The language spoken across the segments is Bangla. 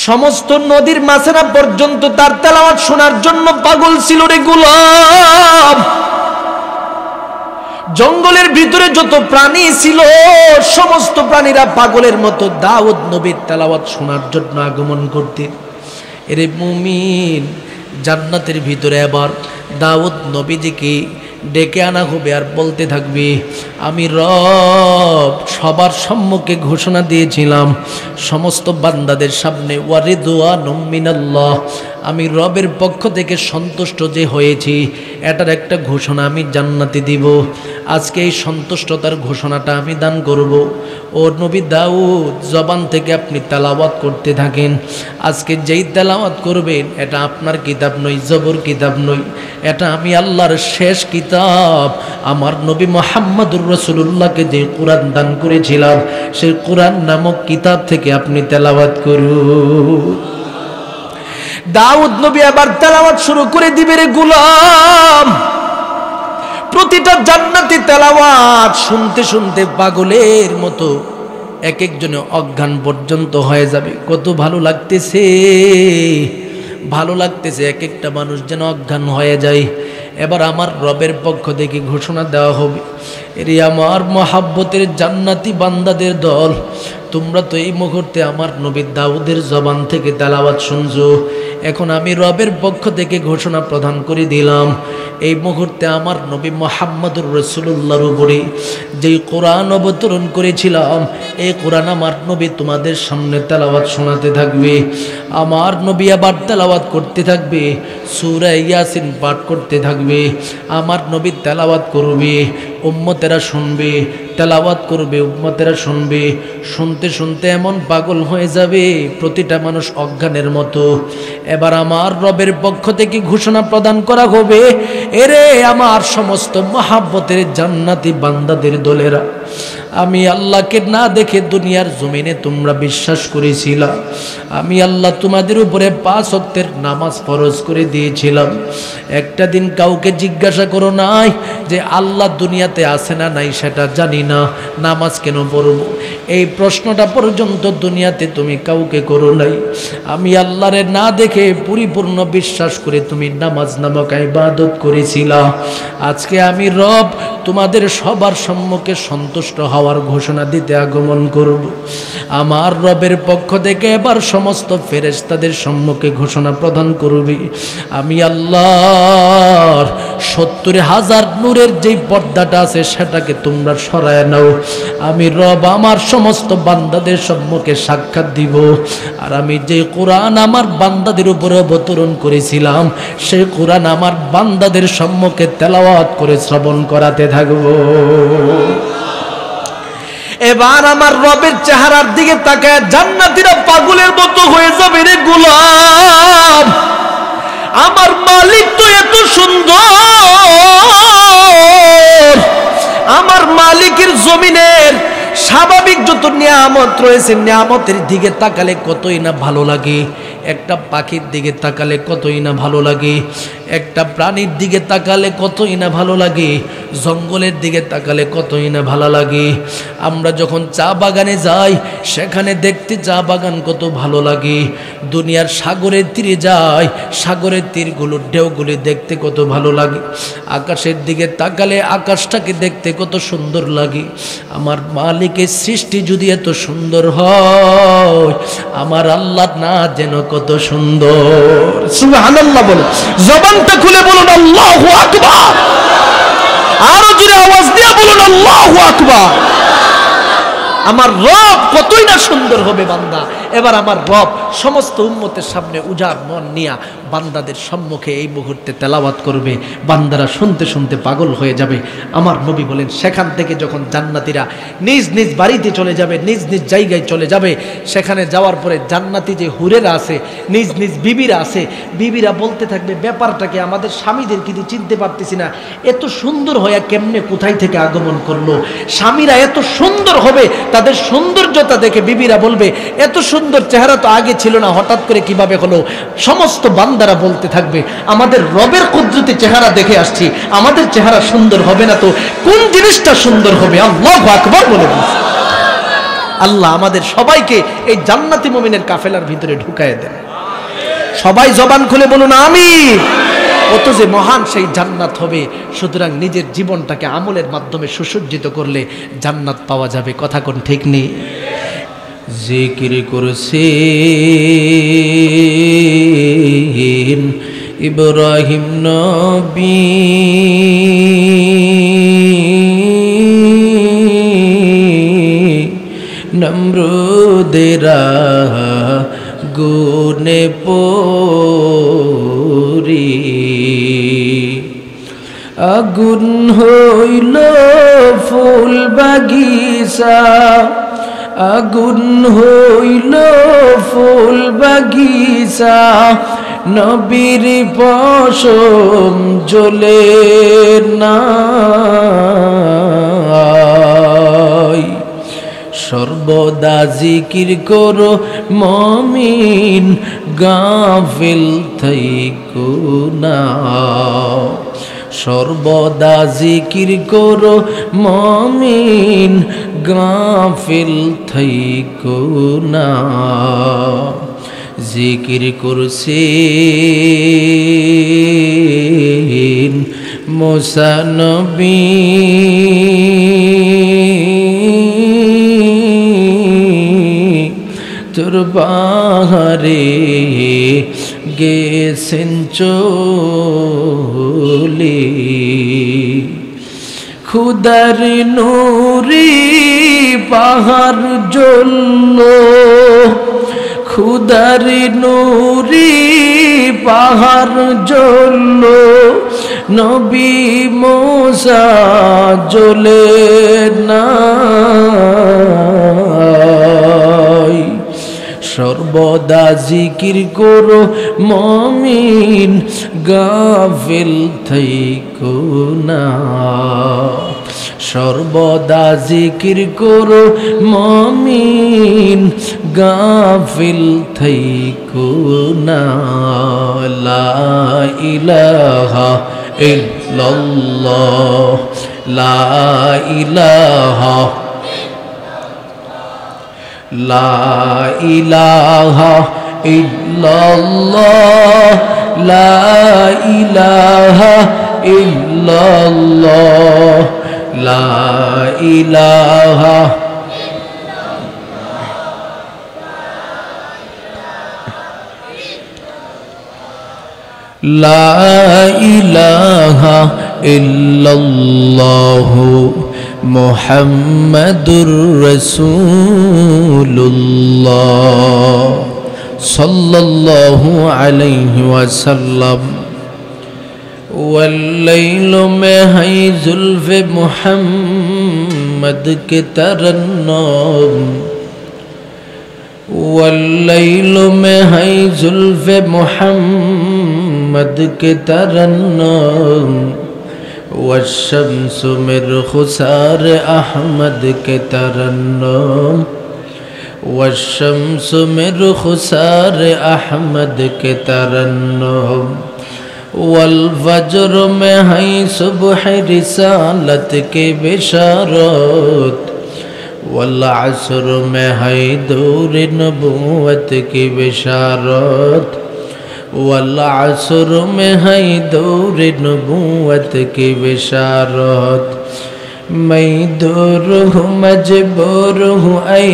সমস্ত নদীর মাছেরা পর্যন্ত তার তেলাওয়াত শোনার জন্য পাগল ছিল রে গোলাম। জঙ্গলের ভিতরে যত প্রাণী ছিল সমস্ত প্রাণীরা পাগলের মতো দাউদ নবীর তেলাওয়াত শোনার জন্য আগমন করতেন। এরে মুমিন, জান্নাতের ভিতরে আবার দাউদ নবীজিকে ডেকে আনা হবে আর বলতে থাকবে, আমি রব সবার সম্মুখে ঘোষণা দিয়েছিলাম সমস্ত বান্দাদের সামনে, ওয়ারিদওয়ানুম মিনাল্লাহ, আমি রবের পক্ষ থেকে সন্তুষ্ট যে হয়েছি এটার একটা ঘোষণা আমি জান্নাতে দিব। আজকে এই সন্তুষ্টতার ঘোষণাটা আমি দান করব। ও নবী দাউদ, জবান থেকে আপনি তেলাওয়াত করতে থাকেন। আজকে যেই তেলাওয়াত করবেন এটা আপনার কিতাব নয়, জবর কিতাব নয়, এটা আমি আল্লাহর শেষ কিতাব, আমার নবী মুহাম্মদুর রাসূলুল্লাহকে যে কোরআন দান করেছিলাম সেই কোরআন নামক কিতাব থেকে আপনি তেলাওয়াত করুন। দাউদ নবী আবার তেলাওয়াত শুরু করে দিবে রে গোলাম। প্রতিটা জান্নাতি তেলাওয়াত শুনতে শুনতে পাগলের মতো এক একজনে অজ্ঞান পর্যন্ত হয়ে যাবে। কত ভালো লাগতেছে, ভালো লাগতেছে, এক একটা মানুষ যেন অজ্ঞান হয়ে যায়। এবার আমার রবের পক্ষ থেকে ঘোষণা দেওয়া হবে, এরে আমার মহাব্বতের জান্নাতি বান্দাদের দল, তোমরা তো এই মুহূর্তে আমার নবী দাউদের জবান থেকে তেলাওয়াত শুনছো। এখন আমি রবের পক্ষ থেকে ঘোষণা প্রদান করে দিলাম, এই মুহূর্তে আমার নবী মুহাম্মদুর রাসূলুল্লাহর উপরে যেই কোরআন অবতরণ করেছিলাম এই কোরআন আমার নবী তোমাদের সামনে তেলাওয়াত শোনাতে থাকবে। আমার নবী আবার তেলাওয়াত করতে থাকবে, সূরা ইয়াসিন পাঠ করতে থাকবে। আমার নবী তেলাওয়াত করবে, উম্মতেরা শুনবে, তেলাওয়াত করবে, উম্মতেরা শুনবে। শুনতে শুনতে এমন পাগল হয়ে যাবে প্রতিটা মানুষ অজ্ঞানের মতো। এবার আমার রবের পক্ষ থেকে ঘোষণা প্রদান করা হবে, এরে আমার সমস্ত মহাব্বতের জান্নাতি বান্দাদের দলেরা, আমি আল্লাহকে না দেখে দুনিয়ার জমিনে তোমরা বিশ্বাস করেছিলা, আমি আল্লাহ তোমাদের উপরে 5 ওয়াক্তের নামাজ ফরজ করে দিয়েছিলাম। একটা দিন কাউকে জিজ্ঞাসা করো নাই যে আল্লাহ দুনিয়াতে আছে না নাই সেটা জানি না, নামাজ কেন পড়ব, এই প্রশ্নটা পর্যন্ত দুনিয়াতে তুমি কাউকে করো নাই। আমি আল্লাহরে না দেখে পরিপূর্ণ বিশ্বাস করে তুমি নামাজ নামক ইবাদত করেছিলা। আজকে আমি রব তোমাদের সবার সম্মুখে সন্তুষ্ট হওয়ার ঘোষণা দিতে আগমন করব। আমার রবের পক্ষ থেকে এবার সমস্ত ফেরেশতাদের সম্মুখে ঘোষণা প্রদান করবি, আমি আল্লাহর 70,000 নূরের যেই পর্দাটা আছে সেটাকে তোমরা সরায় নাও। আমি রব আমার সমস্ত বান্দাদের সম্মুখে সাক্ষাৎ দিব, আর আমি যে কোরআন আমার বান্দাদের উপরে অবতরণ করেছিলাম সেই কোরআন আমার বান্দাদের সম্মুখে তেলাওয়াত করে শ্রবণ করাতে থাকবো। এবার আমার রবের চেহারার দিকে তাকায় জান্নাতীরা পাগলের মতো হয়ে যাবে রে গোলাম। আমার মালিক তো এত সুন্দর, আমার মালিকের জমিনের স্বাভাবিক যত নিয়ামত রয়েছে নিয়ামতের দিকে তাকালে কতই না ভালো লাগে, একটা পাখির দিকে তাকালে কতই না ভালো লাগে, একটা প্রাণীর দিকে তাকালে কতই না ভালো লাগে, জঙ্গলের দিকে তাকালে কতই না ভালো লাগে। আমরা যখন চা বাগানে যাই সেখানে দেখতে চা বাগান কত ভালো লাগে, দুনিয়ার সাগরের তীরে যাই সাগরের তীরগুলোর ঢেউগুলি দেখতে কত ভালো লাগে, আকাশের দিকে তাকালে আকাশটাকে দেখতে কত সুন্দর লাগে। আমার মালিকের সৃষ্টি যদি এত সুন্দর হয় আমার আল্লাহ না যেন কত সুন্দর। সুবহানাল্লাহ বলে, জবানটা খুলে বলুন আল্লাহু আকবার, আরো জোরে আওয়াজ দিয়ে বলুন আল্লাহু আকবার। আমার রব কতই না সুন্দর হবে বান্দা। এবার আমার রব সমস্ত উম্মতের সামনে উজাড় মন নিয়ে বান্দাদের সম্মুখে এই মুহূর্তে তেলাওয়াত করবে, বান্দারা শুনতে শুনতে পাগল হয়ে যাবে। আমার নবী বলেন সেখান থেকে যখন জান্নাতীরা নিজ নিজ বাড়িতে চলে যাবে, নিজ নিজ জায়গায় চলে যাবে, সেখানে যাওয়ার পরে জান্নাতি যে হুরেরা আছে, নিজ নিজ বিবিরা আছে, বিবিরা বলতে থাকবে ব্যাপারটাকে আমাদের স্বামীদের কিন্তু চিনতে পারতেছি না, এত সুন্দর হয়ে কেমনে কোথায় থেকে আগমন করলো। স্বামীরা এত সুন্দর হবে, তাদের সৌন্দর্যতা দেখে বিবিরা বলবে এত সুন্দর চেহারা তো আগে ছিল না, হঠাৎ করে কিভাবে হলো। সমস্ত বান্দারা বলতে থাকবে আমাদের রবের কুদরতি চেহারা দেখে আসছি, আমাদের চেহারা সুন্দর হবে না তো কোন জিনিসটা সুন্দর হবে? আল্লাহু আকবার বলে। আল্লাহ আমাদের সবাইকে এই জান্নাতি মুমিনের কাফেলার ভিতরে ঢুকায় দেন। সবাই জবান খুলে বলুন আমিন। কত যে মহান সেই জান্নাত হবে। সুতরাং নিজের জীবনটাকে আমলের মাধ্যমে সুসজ্জিত করলে জান্নাত পাওয়া যাবে। কথা কোন ঠিক নেই? জিকির করছেন ইব্রাহিম নবী, নমরুদেরা গুনে পরি আগুন হইল ফুল বাগিচা, আগুন হইল ফুল বাগিচা, নবীর পশম জ্বলে না। সর্বদা জিকির করো মুমিন, গাফিল থাইকো না। সর্বদা জিকির করো মুমিন, গাফিল থাইকো না। জিকির করছেন মুসা নবী, তোর বাহারে গেছেন চলে, খুদার নূরি পাহাড় জ্বলল, খুদার নূরি পাহাড় জ্বলল, নবী মুসা জ্বলে না। সর্বদা জিকির করো মুমিন, গাফিল থাইকো না। সর্বদা জিকির করো মুমিন, গাফিল থাইকো না। লা ইলাহা ইল্লাল্লাহ, লা ইলাহা, লা ইলাহা ইল্লাল্লাহ, লা ইলাহা ইল্লাল্লাহ, লা ইলাহা। লা ইলাহা ইল্লাল্লাহু মুহাম্মাদুর রাসূলুল্লাহ সাল্লাল্লাহু আলাইহি ওয়াসাল্লাম। والليل में है जुल्फ मुहम्मद के तरन्नुम, والليل में है जुल्फ मुहम्मद के तरन्नुम, والشمس من خسار أحمد के तरन्नुम, والشمس من خسار أحمد के तरन्नुम, والفجر में है सुबह रिसालत के बिशारत, والعصر में है दूर नबूवत की बिशारत, والعصر में है दूर नबूवत की बिशारत। मैं दूर हूँ मजबूर हूँ ऐ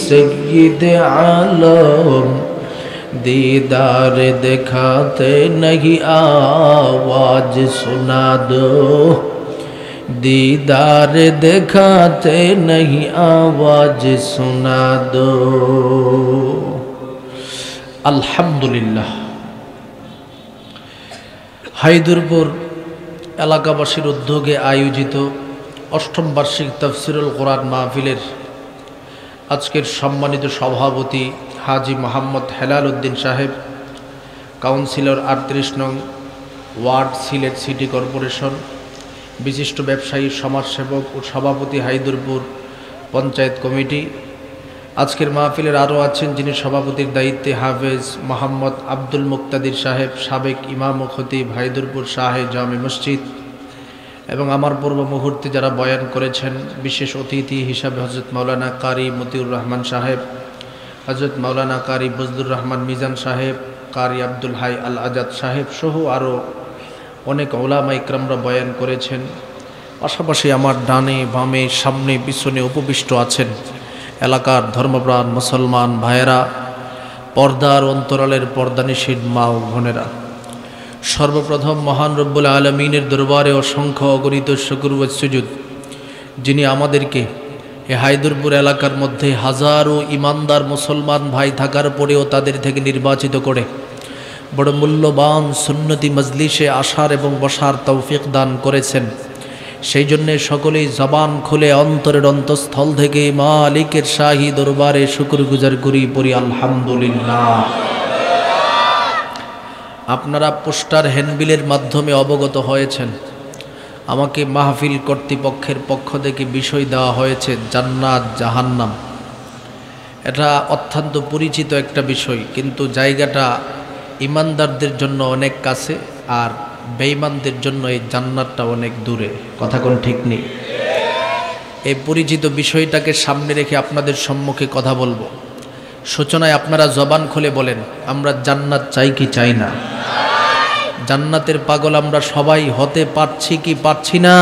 सय्यद आलम, दीदार दिखाते नहीं आवाज सुना दो, दीदार दिखाते नहीं आवाज सुना दो। আলহামদুলিল্লাহ। হায়দরপুর এলাকাবাসীর উদ্যোগে আয়োজিত অষ্টম বার্ষিক তাফসিরুল কোরআন মাহফিলের আজকের সম্মানিত সভাপতি হাজী মোহাম্মদ হেলাল উদ্দিন সাহেব, কাউন্সিলর ৩৮ নং ওয়ার্ড, সিলেট সিটি কর্পোরেশন, বিশিষ্ট ব্যবসায়ী, সমাজসেবক ও সভাপতি হায়দরপুর পঞ্চায়েত কমিটি। আজকের মাহফিলের আরও আছেন যিনি সভাপতির দায়িত্বে হাফেজ মোহাম্মদ আব্দুল মুক্তাদির সাহেব, সাবেক ইমাম ও খতিব হায়দরপুর শাহে জামে মসজিদ, এবং আমার পূর্ব মুহূর্তে যারা বয়ান করেছেন, বিশেষ অতিথি হিসাবে হযরত মাওলানা কারি মতিউর রহমান সাহেব, হযরত মাওলানা কারি বজলুর রহমান মিজান সাহেব, কারি আব্দুল হাই আল আজাদ সাহেব সহ আরও অনেক ওলামা ইকরামরা বয়ান করেছেন। পাশাপাশি আমার ডানে বামে সামনে পিছনে উপবিষ্ট আছেন এলাকার ধর্মপ্রাণ মুসলমান ভাইয়েরা, পর্দার অন্তরালের পর্দানিশীন মা ও বোনেরা। সর্বপ্রথম মহান রব্বুল আলমিনের দরবারে অসংখ্য অগণিত শুকর ওয়া সুজুদ, যিনি আমাদেরকে এ হায়দরপুর এলাকার মধ্যে হাজারো ইমানদার মুসলমান ভাই থাকার পরেও তাদের থেকে নির্বাচিত করে বড় মূল্যবান সুন্নতি মজলিসে আসার এবং বসার তৌফিক দান করেছেন। সেই জন্যে সকলেই জবান খুলে অন্তরের অন্তঃস্থল থেকে মালিকের শাহী দরবারে শুকরগুজার করি পড়ি আলহামদুলিল্লাহ। আপনারা পোস্টার হ্যান্ডবিলের মাধ্যমে অবগত হয়েছেন, আমাকে মাহফিল কর্তৃপক্ষের পক্ষ থেকে বিষয় দেওয়া হয়েছে জান্নাত জাহান্নাম। এটা অত্যন্ত পরিচিত একটা বিষয়, কিন্তু জায়গাটা ইমানদারদের জন্য অনেক কাছে আর বেঈমানদের জন্য এই জান্নাতটা অনেক দূরে। কথা কোন ঠিক নেই? এই পরিচিত বিষয়টাকে সামনে রেখে আপনাদের সম্মুখে কথা বলবো। সূচনায় আপনারা জবান খুলে বলেন, আমরা জান্নাত চাই কি চাই না? জান্নাতের পাগল আমরা সবাই হতে পারছি কি পারছি না?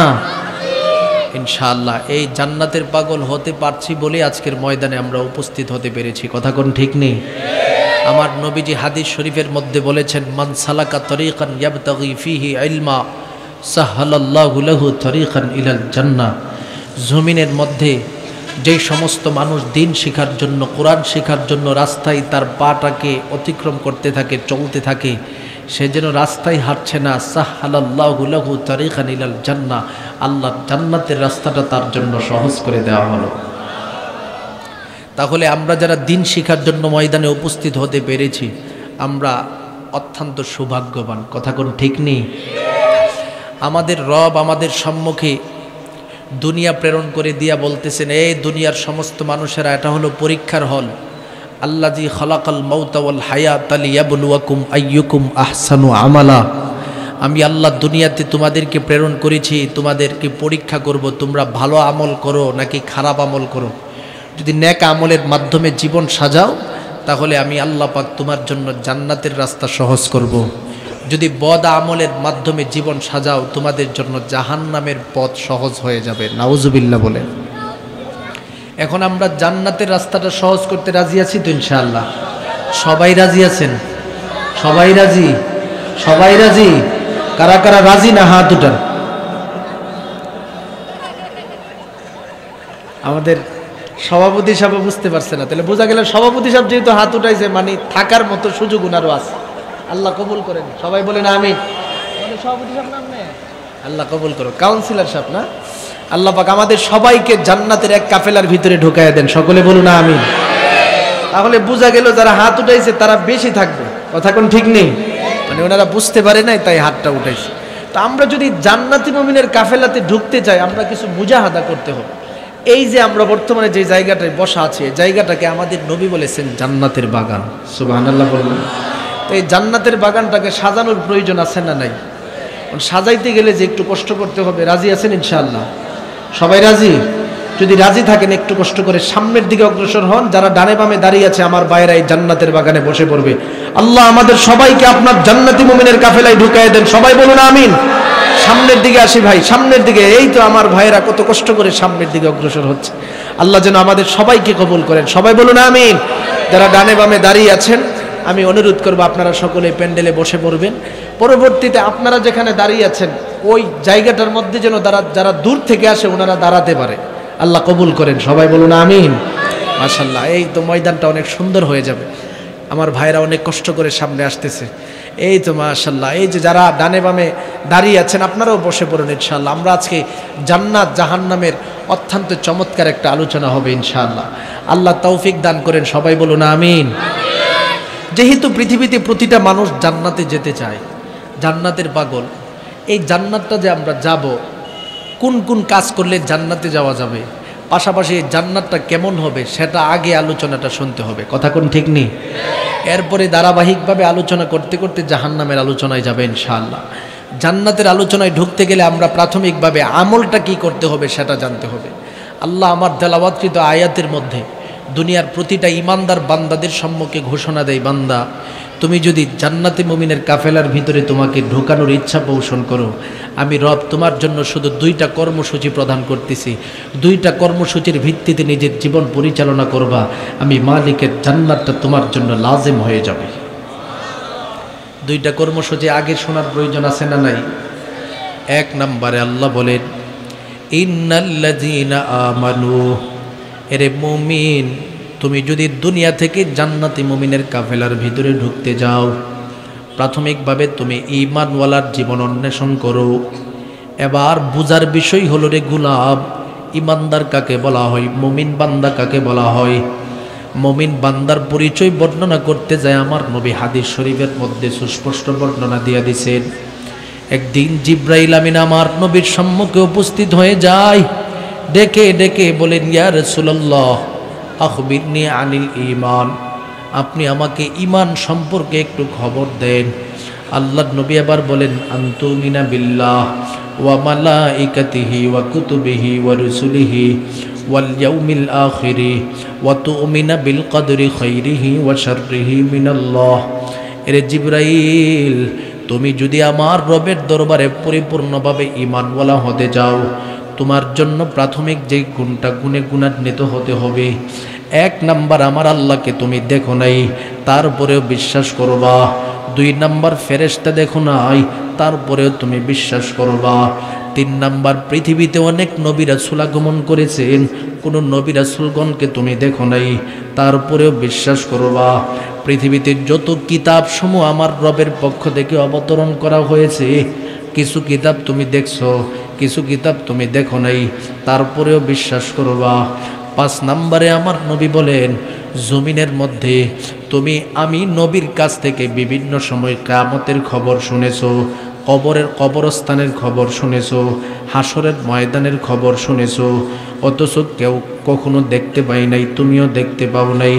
ইনশাআল্লাহ এই জান্নাতের পাগল হতে পারছি বলে আজকের ময়দানে আমরা উপস্থিত হতে পেরেছি। কথা কোন ঠিক নেই? আমার নবীজি হাদিস শরীফের মধ্যে বলেছেন, মান সালাকা তরিকান ইয়াবতাগি ফিহি ইলমা সাহালাল্লাহু লাহু তরিকান ইলাল জান্নাহ। জমিনের মধ্যে যেই সমস্ত মানুষ দিন শিখার জন্য, কোরআন শিখার জন্য রাস্তায় তার পাটাকে অতিক্রম করতে থাকে, চলতে থাকে, সে যেন রাস্তায় হাঁটছে না, সাহালাল্লাহু লাহু তরিকান ইলাল জান্নাহ, আল্লাহ জান্নাতের রাস্তাটা তার জন্য সহজ করে দেওয়া হলো। তাহলে আমরা যারা দিন শিখার জন্য ময়দানে উপস্থিত হতে পেরেছি, আমরা অত্যন্ত সৌভাগ্যবান। কথা কোন ঠিক নেই? আমাদের রব আমাদের সম্মুখে দুনিয়া প্রেরণ করে দিয়া বলতেছেন, এই দুনিয়ার সমস্ত মানুষেরা এটা হলো পরীক্ষার হল। আল্লাযী খালাকাল মাউতা ওয়াল হায়াতা লিয়াবলুয়াকুম আইয়ুকুম আহসানু আমালা। আমি আল্লাহ দুনিয়াতে তোমাদেরকে প্রেরণ করেছি, তোমাদেরকে পরীক্ষা করব, তোমরা ভালো আমল করো নাকি খারাপ আমল করো। যদি নেক আমলের মাধ্যমে জীবন সাজাও, তাহলে আমি আল্লাহ পাক তোমার জন্য জান্নাতের রাস্তা সহজ করব। যদি বদ আমলের মাধ্যমে জীবন সাজাও, তোমাদের জন্য জাহান্নামের পথ সহজ হয়ে যাবে। নাউজুবিল্লাহ বলে। এখন আমরা জান্নাতের রাস্তাটা সহজ করতে রাজি আছি তো ইনশাআল্লাহ? সবাই রাজি আছেন? সবাই রাজি? সবাই রাজি? কারা কারা রাজি না হাত উঠান। আমাদের সভাপতি সাহেব বুঝতে পারছে না, তাহলে বোঝা গেল সভাপতি সাহেব যেহেতু হাত উঠাইছে, মানে থাকার মতো সুযোগ উনারও আছে। আল্লাহ কবুল করেন। সবাই বলেন আমিন। সভাপতি সাহেব নাম নেই, আল্লাহ কবুল করো। কাউন্সিলর সাহেব না, আল্লাহ পাক আমাদের সবাইকে জান্নাতের এক কাফেলার ভিতরে ঢুকাইয়া দেন। সকলে বলুন আমিন। তাহলে বোঝা গেল যারা হাত উঠাইছে তারা বেশি থাকবে। কথা কোন ঠিক নেই? মানে ওনারা বুঝতে পারে নাই তাই হাতটা উঠাইছে। তো আমরা যদি জান্নাতি মুমিনের কাফেলাতে ঢুকতে চাই, আমরা কিছু মুজাহাদা করতে হবে। এই যে আমরা বর্তমানে যে জায়গাটায় বসা আছি, এই জায়গাটাকে আমাদের নবী বলেছেন জান্নাতের বাগান। সুবহানাল্লাহ বললেন। তো এই জান্নাতের বাগানটাকে সাজানোর প্রয়োজন আছে না নাই? সাজাইতে গেলে যে একটু কষ্ট করতে হবে। রাজি আছেন ইনশাআল্লাহ? সবাই রাজি? যদি রাজি থাকেন একটু কষ্ট করে সামনের দিকে অগ্রসর হন। যারা ডানে বামে দাঁড়িয়ে আছে আমার ভাইয়েরা এই জান্নাতের বাগানে বসে পড়বে। আল্লাহ আমাদের সবাইকে আপনার জান্নাতি মুমিনের কাফেলায় ঢুকায় দেন। সবাই বলুন আমিন। সামনের দিকে আসি ভাই, সামনের দিকে। এই তো আমার ভাইয়েরা কত কষ্ট করে সামনের দিকে অগ্রসর হচ্ছে। আল্লাহ যেন আমাদের সবাইকে কবুল করেন। সবাই বলুন আমিন। যারা ডানে বামে দাঁড়িয়ে আছেন, আমি অনুরোধ করব আপনারা সকলে প্যান্ডেলে বসে পড়বেন। পরবর্তীতে আপনারা যেখানে দাঁড়িয়ে আছেন ওই জায়গাটার মধ্যে যেন যারা দূর থেকে আসে ওনারা দাঁড়াতে পারে। আল্লাহ কবুল করেন। সবাই বলুন আমিন। মাশাআল্লাহ, এই তো ময়দানটা অনেক সুন্দর হয়ে যাবে। আমার ভাইরা অনেক কষ্ট করে সামনে আসতেছে। এই তো মাশাআল্লাহ। এই যে যারা ডানে বামে দাঁড়িয়ে আছেন আপনারাও বসে পড়ুন ইনশাআল্লাহ। আমরা আজকে জান্নাত জাহান্নামের অত্যন্ত চমৎকার একটা আলোচনা হবে ইনশাআল্লাহ। আল্লাহ তৌফিক দান করেন। সবাই বলুন আমিন। যেহেতু পৃথিবীতে প্রতিটা মানুষ জান্নাতে যেতে চায়, জান্নাতের পাগল, এই জান্নাতটা যে আমরা যাব, কোন কোন কাজ করলে জান্নাতে যাওয়া যাবে, পাশাপাশি এই জান্নাতটা কেমন হবে সেটা আগে আলোচনাটা শুনতে হবে। কথা কোন ঠিক নেই? এরপরে ধারাবাহিকভাবে আলোচনা করতে করতে জাহান্নামের আলোচনায় যাবে ইনশাআল্লাহ। জান্নাতের আলোচনায় ঢুকতে গেলে আমরা প্রাথমিকভাবে আমলটা কি করতে হবে সেটা জানতে হবে। আল্লাহ আমার তেলাওয়াতকৃত আয়াতের মধ্যে দুনিয়ার প্রতিটা ইমানদার বান্দাদের সম্মুখে ঘোষণা দেয়, বান্দা তুমি যদি জান্নাতে মুমিনের কাফেলার ভিতরে তোমাকে ঢোকানোর ইচ্ছা পোষণ করো, আমি রব তোমার জন্য শুধু 2টা কর্মসূচি প্রদান করতেছি। 2টা কর্মসূচির ভিত্তিতে নিজের জীবন পরিচালনা করবা, আমি মালিকের জান্নাতটা তোমার জন্য লাজেম হয়ে যাবে। 2টা কর্মসূচি আগে শোনার প্রয়োজন আছে না নাই? 1 নম্বরে আল্লাহ বলেন, ইন্নাল্লাযীনা আমানু, এরে মুমিন তুমি যদি দুনিয়া থেকে জান্নাতি মুমিনের কাফেলার ভিতরে ঢুকতে যাও, প্রাথমিকভাবে তুমি ঈমানওয়ালার জীবন অন্বেষণ করো। এবার বুঝার বিষয় হলো রে গোলাম, ঈমানদার কাকে বলা হয়, মুমিন বান্দা কাকে বলা হয়। মুমিন বান্দার পরিচয় বর্ণনা করতে যায় আমার নবী হাদিস শরীফের মধ্যে সুস্পষ্ট বর্ণনা দিয়ে দিয়েছেন। একদিন জিব্রাইল আমিন আমার নবীর সম্মুখে উপস্থিত হয়ে যায়, ডেকে ডেকে বলেন, ইয়া রাসূলুল্লাহ আখবিরনি আনিল ঈমান, আপনি আমাকে ঈমান সম্পর্কে একটু খবর দেন। আল্লাহর নবী আবার বলেন, আনতুমিনা বিল্লাহ ওয়া মালাইকাতিহি ওয়া কুতুবিহি ওয়া রুসুলিহি ওয়াল ইয়াউমিল আখিরি ওয়া তুমিনা বিল কদরি খাইরিহি ওয়া শাররিহি মিনাল্লাহ। এরে জিবরাইল, তুমি যদি আমার রবের দরবারে পরিপূর্ণভাবে ঈমানওয়ালা হতে যাও, তোমার জন্য প্রাথমিক যে গুণটা গুণে গুণান্বিত হতে হবে। 1 নাম্বার, আমার আল্লাহকে তুমি দেখো নাই তারপরেও বিশ্বাস করবা। 2 নাম্বার, ফেরেশতা দেখো নাই তারপরেও তুমি বিশ্বাস করবা। 3 নাম্বার, পৃথিবীতে অনেক নবী রাসূল আগমন করেছেন, কোন নবী রাসূলগণকে তুমি দেখো নাই তারপরেও বিশ্বাস করবা। পৃথিবীতে যত কিতাব সমূহ আমার রবের পক্ষ থেকে অবতরণ করা হয়েছে, কিছু কিতাব তুমি দেখছো, কিছু কিতাব তুমি দেখো নাই তারপরেও বিশ্বাস করবা। 5 নম্বরে আমার নবী বলেন, জমিনের মধ্যে তুমি আমি নবীর কাছ থেকে বিভিন্ন সময় কিয়ামতের খবর শুনেছো, কবরস্থানের খবর শুনেছো, হাসরের ময়দানের খবর শুনেছো, অথচ কেউ কখনো দেখতে পাই নাই, তুমিও দেখতে পাও নাই।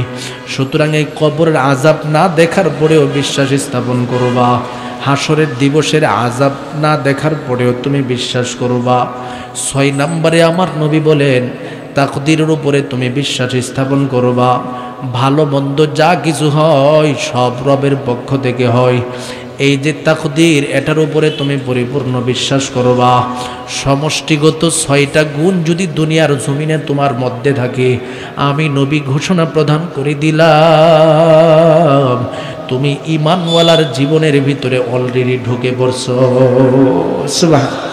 সুতরাং এই কবরের আযাব না দেখার পরেও বিশ্বাস স্থাপন করবা, হাসরের দিবসের আযাব না দেখার পরেও তুমি বিশ্বাস করবা। 6 নম্বরে আমার নবী বলেন, তাকদীরের উপরে তুমি বিশ্বাস স্থাপন করবা। ভালো মন্দ যা কিছু হয় সব রবের পক্ষ থেকে হয়। এই যে তাকদীর, এটার উপরে তুমি পরিপূর্ণ বিশ্বাস করবা। সমষ্টিগত 6টা গুণ যদি দুনিয়ার জমিনে তোমার মধ্যে থাকে, আমি নবী ঘোষণা প্রদান করে দিলাম, তুমি ঈমানওয়ালার জীবনের ভিতরে অলরেডি ঢুকে পড়ছো। সুবহানাল্লাহ।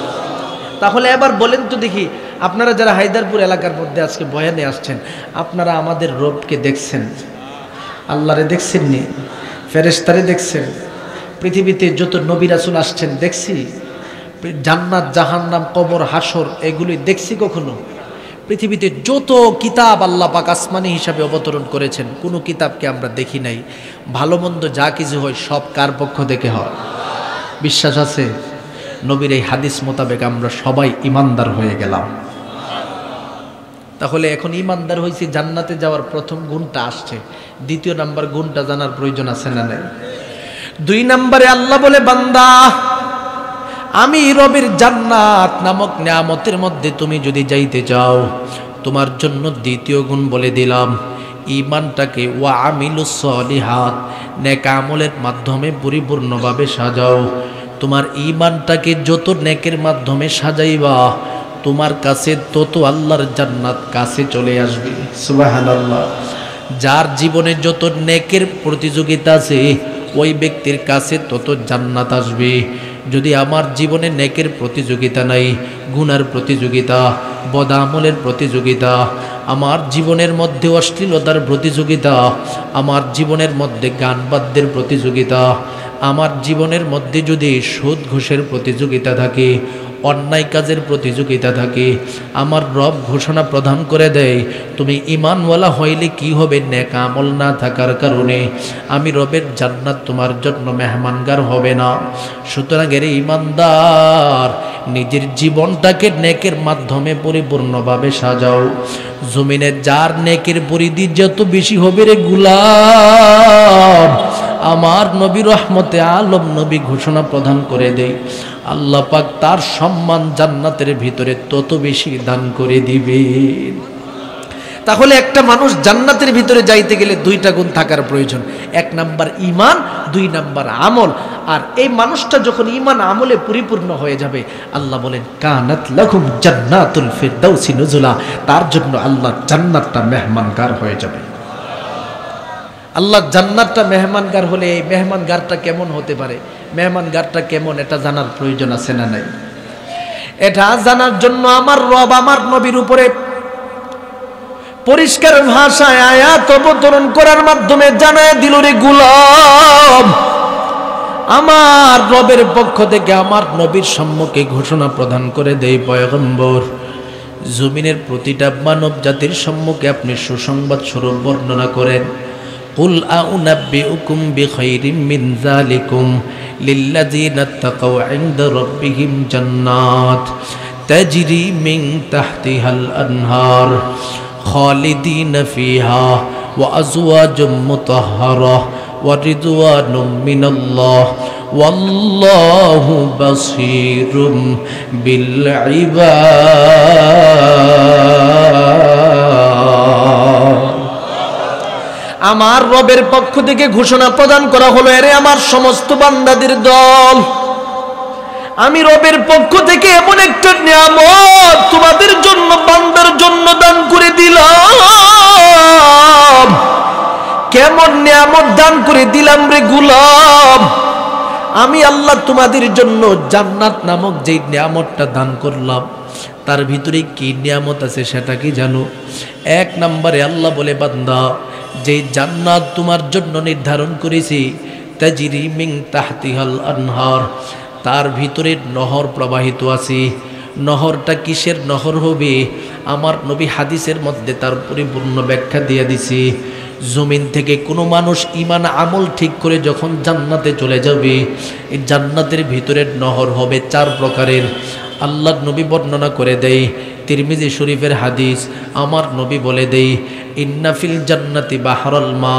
তাহলে এবার বলেন তো দেখি, আপনারা যারা হায়দারপুর এলাকার মধ্যে আজকে বয়ানে আসছেন, আপনারা আমাদের রবকে দেখছেন? আল্লাহরে দেখছেন নি? ফেরেশতারে দেখছেন? পৃথিবীতে যত নবী রাসূল আসছেন দেখছি? জান্নাত জাহান্নাম কবর হাসর এগুলি দেখছি কখনো? পৃথিবীতে যত কিতাব আল্লাহ পাক আসমানি হিসাবে অবতরণ করেছেন, কোনো কিতাবকে আমরা দেখি নাই। ভালো মন্দ যা কিছু হয় সব কার পক্ষ থেকে হয়? বিশ্বাস আছে? নবীর এই হাদিস মোতাবেক আমরা সবাই ঈমানদার হয়ে গেলাম। তাহলে এখন ঈমানদার হয়েছি, জান্নাতে যাওয়ার প্রথম গুণটা আসছে। 2 নাম্বার গুণটা জানার প্রয়োজন আছে না নাই? 2 নম্বরে আল্লাহ বলে, বান্দা আমি রবের জান্নাত নামক নিয়ামতের মধ্যে তুমি যদি যাইতে চাও, তোমার জন্য 2য় গুণ বলে দিলাম, ঈমানটাকে ওয়া আমিলুস সলিহাত, নেক আমলের মাধ্যমে পরিপূর্ণভাবে সাজাও। তোমার ঈমানটাকে যত নেকের মাধ্যমে সাজাইবা, তোমার কাছে তত আল্লাহর জান্নাত কাছে চলে আসবে। সুবহানাল্লাহ। যার জীবনে যত নেকের প্রতিযোগিতা আছে, ওই ব্যক্তির কাছে তত জান্নাত আসবে। যদি আমার জীবনে নেকের প্রতিযোগিতা নাই, গুনার প্রতিযোগিতা, বদামলের প্রতিযোগিতা, আমার জীবনের মধ্যে অশ্লীলতার প্রতিযোগিতা, আমার জীবনের মধ্যে গান বাদ্যের প্রতিযোগিতা, আমার জীবনের মধ্যে যদি সুদ ঘুষের প্রতিযোগিতা থাকে, অন্যায় কাজের প্রতিযোগিতা থাকে, আমার রব ঘোষণা প্রদান করে দেয়, তুমি ঈমানওয়ালা হইলে কি হবে? নেক আমল না থাকার কারণে আমি রবের জান্নাত তোমার জন্য মেহমানগার হবে না। সুতরাং এর ঈমানদার, নিজের জীবনটাকে নেকের মাধ্যমে পরিপূর্ণভাবে সাজাও। জমিনে যার নেকের পরিধি যত বেশি হবে রে গোলাম, আমার নবী রহমতে আলম নবী ঘোষণা প্রদান করে দেই, আল্লাহ পাক তার সম্মান জান্নাতের ভিতরে তত বেশি দান করে দিবেন। তাহলে একটা মানুষ জান্নাতের ভিতরে যাইতে গেলে দুইটা গুণ থাকার প্রয়োজন, এক নাম্বার ঈমান, দুই নাম্বার আমল। আর এই মানুষটা যখন ঈমান আমলে পরিপূর্ণ হয়ে যাবে, আল্লাহ বলেন কানাত লাকুম জান্নাতুল ফিরদাউসি নুজুলা, তার জন্য আল্লাহ জান্নাতটা মেহমানগার হয়ে যাবে। আল্লাহ জান্নাতটা মেহমানগার হলে এই মেহমানগারটা কেমন হতে পারে, মেহমানগারটা কেমন, এটা জানার প্রয়োজন আছে না নাই? এটা জানার জন্য আমার রব আমার নবীর উপরে পরিষ্কার ভাষায় আয়াত অবতরণ করার মাধ্যমে জানায় দিল, রে গোলাম, আমার রবের পক্ষ থেকে আমার নবীর সম্মুখে ঘোষণা প্রদান করে দেই পয়গম্বর, জমিনের প্রতিটা মানব জাতির সম্মুখে আপনি সুসংবাদ স্বরূপ বর্ণনা করেন। কুল আউনাব্বিউকুম বিখাইরিম মিন যালিকুম লিল্লাযিনা তাকাউ ইনদা রাব্বিহিম জান্নাত তাজরি মিন তাহতিহাল আনহার খালিদিনা ফিহা ওয়া আজওয়াজুম মুতাহহারা ওয়া রিদওয়ানুম মিনাল্লাহ ওয়াল্লাহু বাসীরুম বিল ইবাদ। আমার রবের পক্ষ থেকে ঘোষণা প্রদান করা হলো, এরে আমার সমস্ত বান্দাদের দল, আমি রবের পক্ষ থেকে এমন একটা নিয়ামত তোমাদের জন্য বান্দার জন্য দান করে দিলাম। কেমন নিয়ামত দান করে দিলাম রে গোলাম, আমি আল্লাহ তোমাদের জন্য জান্নাত নামক যে নিয়ামতটা দান করলাম, তার ভিতরে কি নিয়ামত আছে সেটা কি জানো? এক নম্বরে আল্লাহ বলে, বান্দা, যে জান্নাত তোমার জন্য নির্ধারণ করেছি, তাজরি মিন তাহতিহাল আনহার, তার ভিতরে নহর প্রবাহিত আছে। নহরটা কিসের নহর হবে? আমার নবী হাদিসের মধ্যে তার পরিপূর্ণ ব্যাখ্যা দিয়ে দিছি। জমিন থেকে কোনো মানুষ ঈমান আমল ঠিক করে যখন জান্নাতে চলে যাবে, এই জান্নাতের ভিতরের নহর হবে 4 প্রকারের। আল্লাহর নবী বর্ণনা করে দেয়, তিরমিজি শরীফের হাদিস, আমার নবী বলে দেই, ইন্না ফিল জান্নাতি বাহরাল মা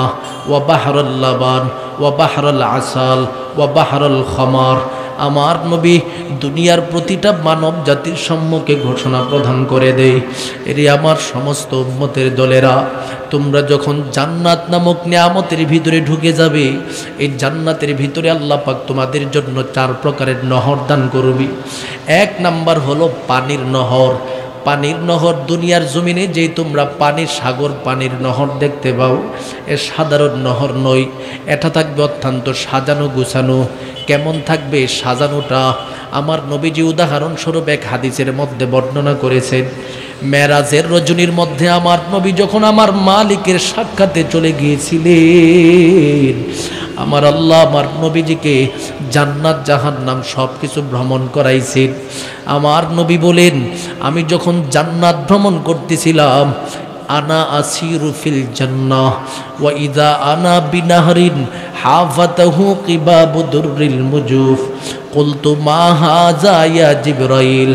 ওয়া বাহরাল লাবান ওয়া বাহরাল আসাল ওয়া বাহরাল খামার। আমার নবী দুনিয়ার প্রতিটা মানব জাতির সম্মুখে ঘোষণা প্রদান করে দেয়, এরে আমার সমস্ত উম্মতের দলেরা, তোমরা যখন জান্নাত নামক নিয়ামতের ভিতরে ঢুকে যাবে, এই জান্নাতের ভিতরে আল্লাহ পাক তোমাদের জন্য 4 প্রকারের নহর দান করবি। 1 নাম্বার হলো পানির নহর। পানির নহর দুনিয়ার জমিনে যেই তোমরা পানির সাগর, পানির নহর দেখতে পাও, এ সাধারণ নহর নয়, এটা থাকবে অত্যন্ত সাজানো গুছানো। কেমন থাকবে সাজানোটা? আমার নবীজি উদাহরণস্বরূপ এক হাদিসের মধ্যে বর্ণনা করেছেন, মেরাজের রজনীর মধ্যে আমার নবী যখন আমার মালিকের সাক্ষাতে চলে গিয়েছিলেন, আমার আল্লাহ আমার নবীজিকে জান্নাত জাহান্নাম সব কিছু ভ্রমণ করাইছেন। আমার নবী বলেন, আমি যখন জান্নাত ভ্রমণ করতেছিলাম, আনা আসিরু ফিল জান্নাহ ওয়া ইযা আনা বিনাহরিন হাফাতাহু কিবাবু দুররিল মুজুফ কুলতু মা হাযা ইয়া জিবরাইল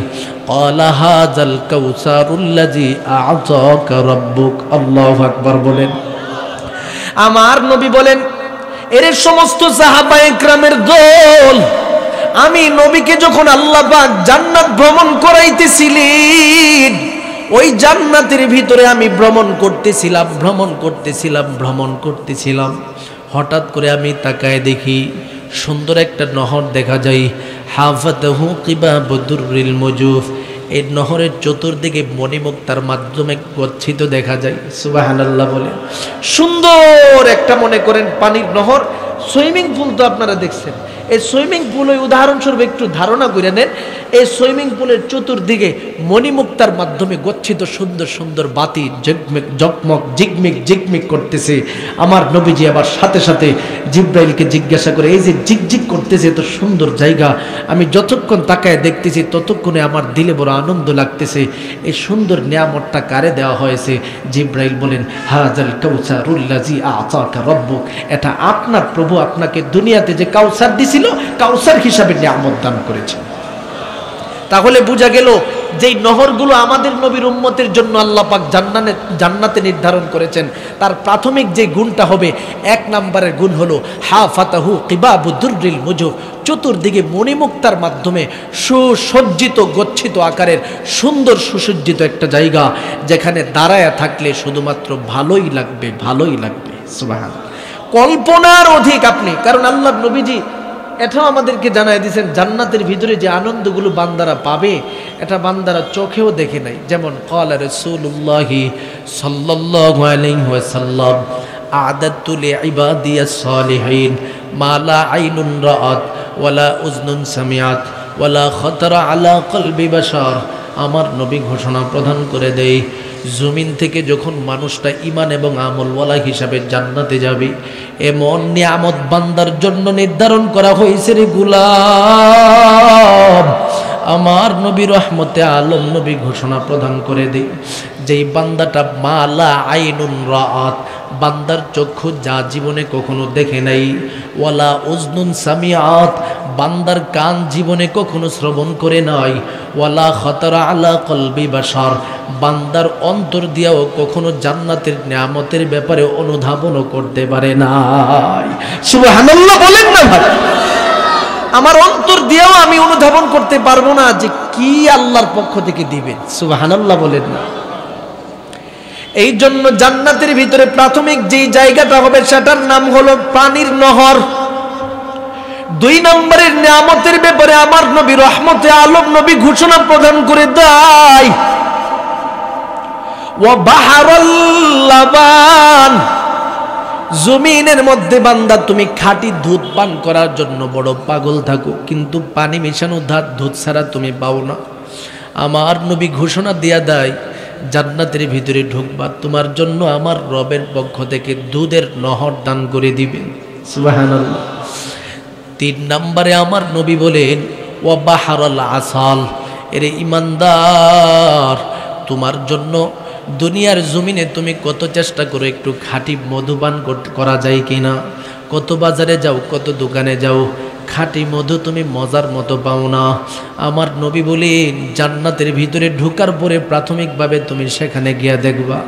ক্বালা হাযাল কাউসারুল্লাযী আ'তাকা রাব্বুক। আল্লাহু আকবার বলেন। আমার নবী বলেন, এর সমস্ত সাহাবায়ে কেরামের দল, আমি নবীকে যখন আল্লাহ পাক জান্নাত ভ্রমণ করাইতেছিলেন, ওই জান্নাতের ভিতরে আমি ভ্রমণ করতেছিলাম। হঠাৎ করে আমি তাকায় দেখি সুন্দর একটা নহর দেখা যায়, হাফাতাহু কিবাবু দুররিল মুজুফ। এই নহরের চতুর্দিকে মণিমুক্তার মাধ্যমে গচ্ছিত দেখা যায়। সুবহানাল্লাহ বলে। সুন্দর একটা, মনে করেন পানির নহর, সুইমিং পুল তো আপনারা দেখছেন, এই সুইমিং পুল ওই উদাহরণস্বরূপ একটু ধারণা করে নেন, এই সুইমিং পুলের চতুর্দিকে মণিমুক্তার মাধ্যমে গচ্ছিত সুন্দর সুন্দর বাতি জগমগ ঝিকমিক করতেছে। আমার নবীজি আবার সাথে সাথে জিব্রাইলকে জিজ্ঞাসা করে, এই যে ঝিকঝিক করতেছে এত সুন্দর জায়গা, আমি যতক্ষণ তাকায় দেখতেছি ততক্ষণে আমার দিলে বড় আনন্দ লাগতেছে, এই সুন্দর নিয়ামতটা কারে দেওয়া হয়েছে? জিব্রাইল বলেন, হাযাল কাউসারুল্লাযী আ'তাকা রাব্বুক, এটা আপনার প্রভু আপনাকে দুনিয়াতে যে কাউসার দিছিল, কাউসার হিসাবে নিয়ামত দান করেছে। তাহলে বোঝা গেল যেই নহরগুলো আমাদের নবীর উম্মতের জন্য আল্লাহ পাক জান্নাতে নির্ধারণ করেছেন, তার প্রাথমিক যে গুণটা হবে, 1 নম্বরের গুণ হলো হাফাতাহু কিবাবু দুররিল মুজুহ, চতুর্দিকে মণিমুক্তার মাধ্যমে সুসজ্জিত গচ্ছিত আকারের সুন্দর সুসজ্জিত একটা জায়গা, যেখানে দাঁড়ায়া থাকলে শুধুমাত্র ভালোই লাগবে, ভালোই লাগবে। সুবহানাল্লাহ, কল্পনার অধিক আপনি, কারণ আল্লাহ নবীজি এটাও আমাদেরকে জানাই দিয়েছেন জান্নাতের ভিতরে যে আনন্দগুলো বান্দারা পাবে এটা বান্দারা চোখেও দেখে নাই। যেমন ক্বালা রাসূলুল্লাহি সাল্লাল্লাহু আলাইহি ওয়াসাল্লাম আ'দাতু লিইবাদিয়াস সালিহিন মা লা আইনুন রাআত ওয়ালা উযনুন সামিআত ওয়ালা খাতারা আলা কলবি বাশার। আমার নবী ঘোষণা প্রদান করে দেয়, জমিন থেকে যখন মানুষটা ঈমান এবং আমলওয়ালা হিসাবে জান্নাতে যাবে, এমন নিয়ামত বান্দার জন্য নির্ধারণ করা হয়েছে রে গোলাম। আমার নবী রহমতে আলম নবী ঘোষণা প্রদান করে দেয়, যেই বান্দাটা মালা আইনুন রাআত, বান্দার চক্ষু যা জীবনে কখনো দেখে নাই, ওয়ালা উজনুন সামিআত, বান্দার কান জীবনে কখনো শ্রবণ করে নাই, ওয়ালা খাতারা আলা কলবি বাশার, বান্দার অন্তর দিয়েও কখনো জান্নাতের নিয়ামতের ব্যাপারে অনুধাবনও করতে পারে নাই। সুবহানাল্লাহ বলেন না ভাই? আমার অন্তর দিয়েও আমি অনুধাবন করতে পারবো না যে কি আল্লাহর পক্ষ থেকে দিবেন। সুবহানাল্লাহ বলেন না? এই জন্য জান্নাতের ভিতরে প্রাথমিক যেই জায়গাটা হবে সেটার নাম হলো পানির নহর। 2 নম্বরের নিয়ামতের ব্যাপারে আমার নবী রহমতে আলম নবী ঘোষণা প্রদান করে দেয়, ওয়া বাহারুল লাবান, জমিনের মধ্যে বান্দা তুমি খাঁটি দুধ পান করার জন্য বড় পাগল থাকো, কিন্তু পানি মেশানো দুধ ছাড়া তুমি পাও না। আমার নবী ঘোষণা দিয়া দেয়, জান্নাতের ভিতরে ঢুকবা, তোমার জন্য আমার রবের পক্ষ থেকে দুধের নহর দান করে দিবেন। সুবহানাল্লাহ। 3 নম্বরে আমার নবী বলেন, ওয়া বাহারুল আসাল, এর ইমানদার, তোমার জন্য দুনিয়ার জমিনে তুমি কত চেষ্টা করো একটু খাঁটি মধুপান করা যায় কিনা, কত বাজারে যাও, কত দোকানে যাও, খাঁটি মধু তুমি মজার মতো পাও না। আমার নবী বলেন, জান্নাতের ভিতরে ঢোকার পরে প্রাথমিকভাবে তুমি সেখানে গিয়া দেখবা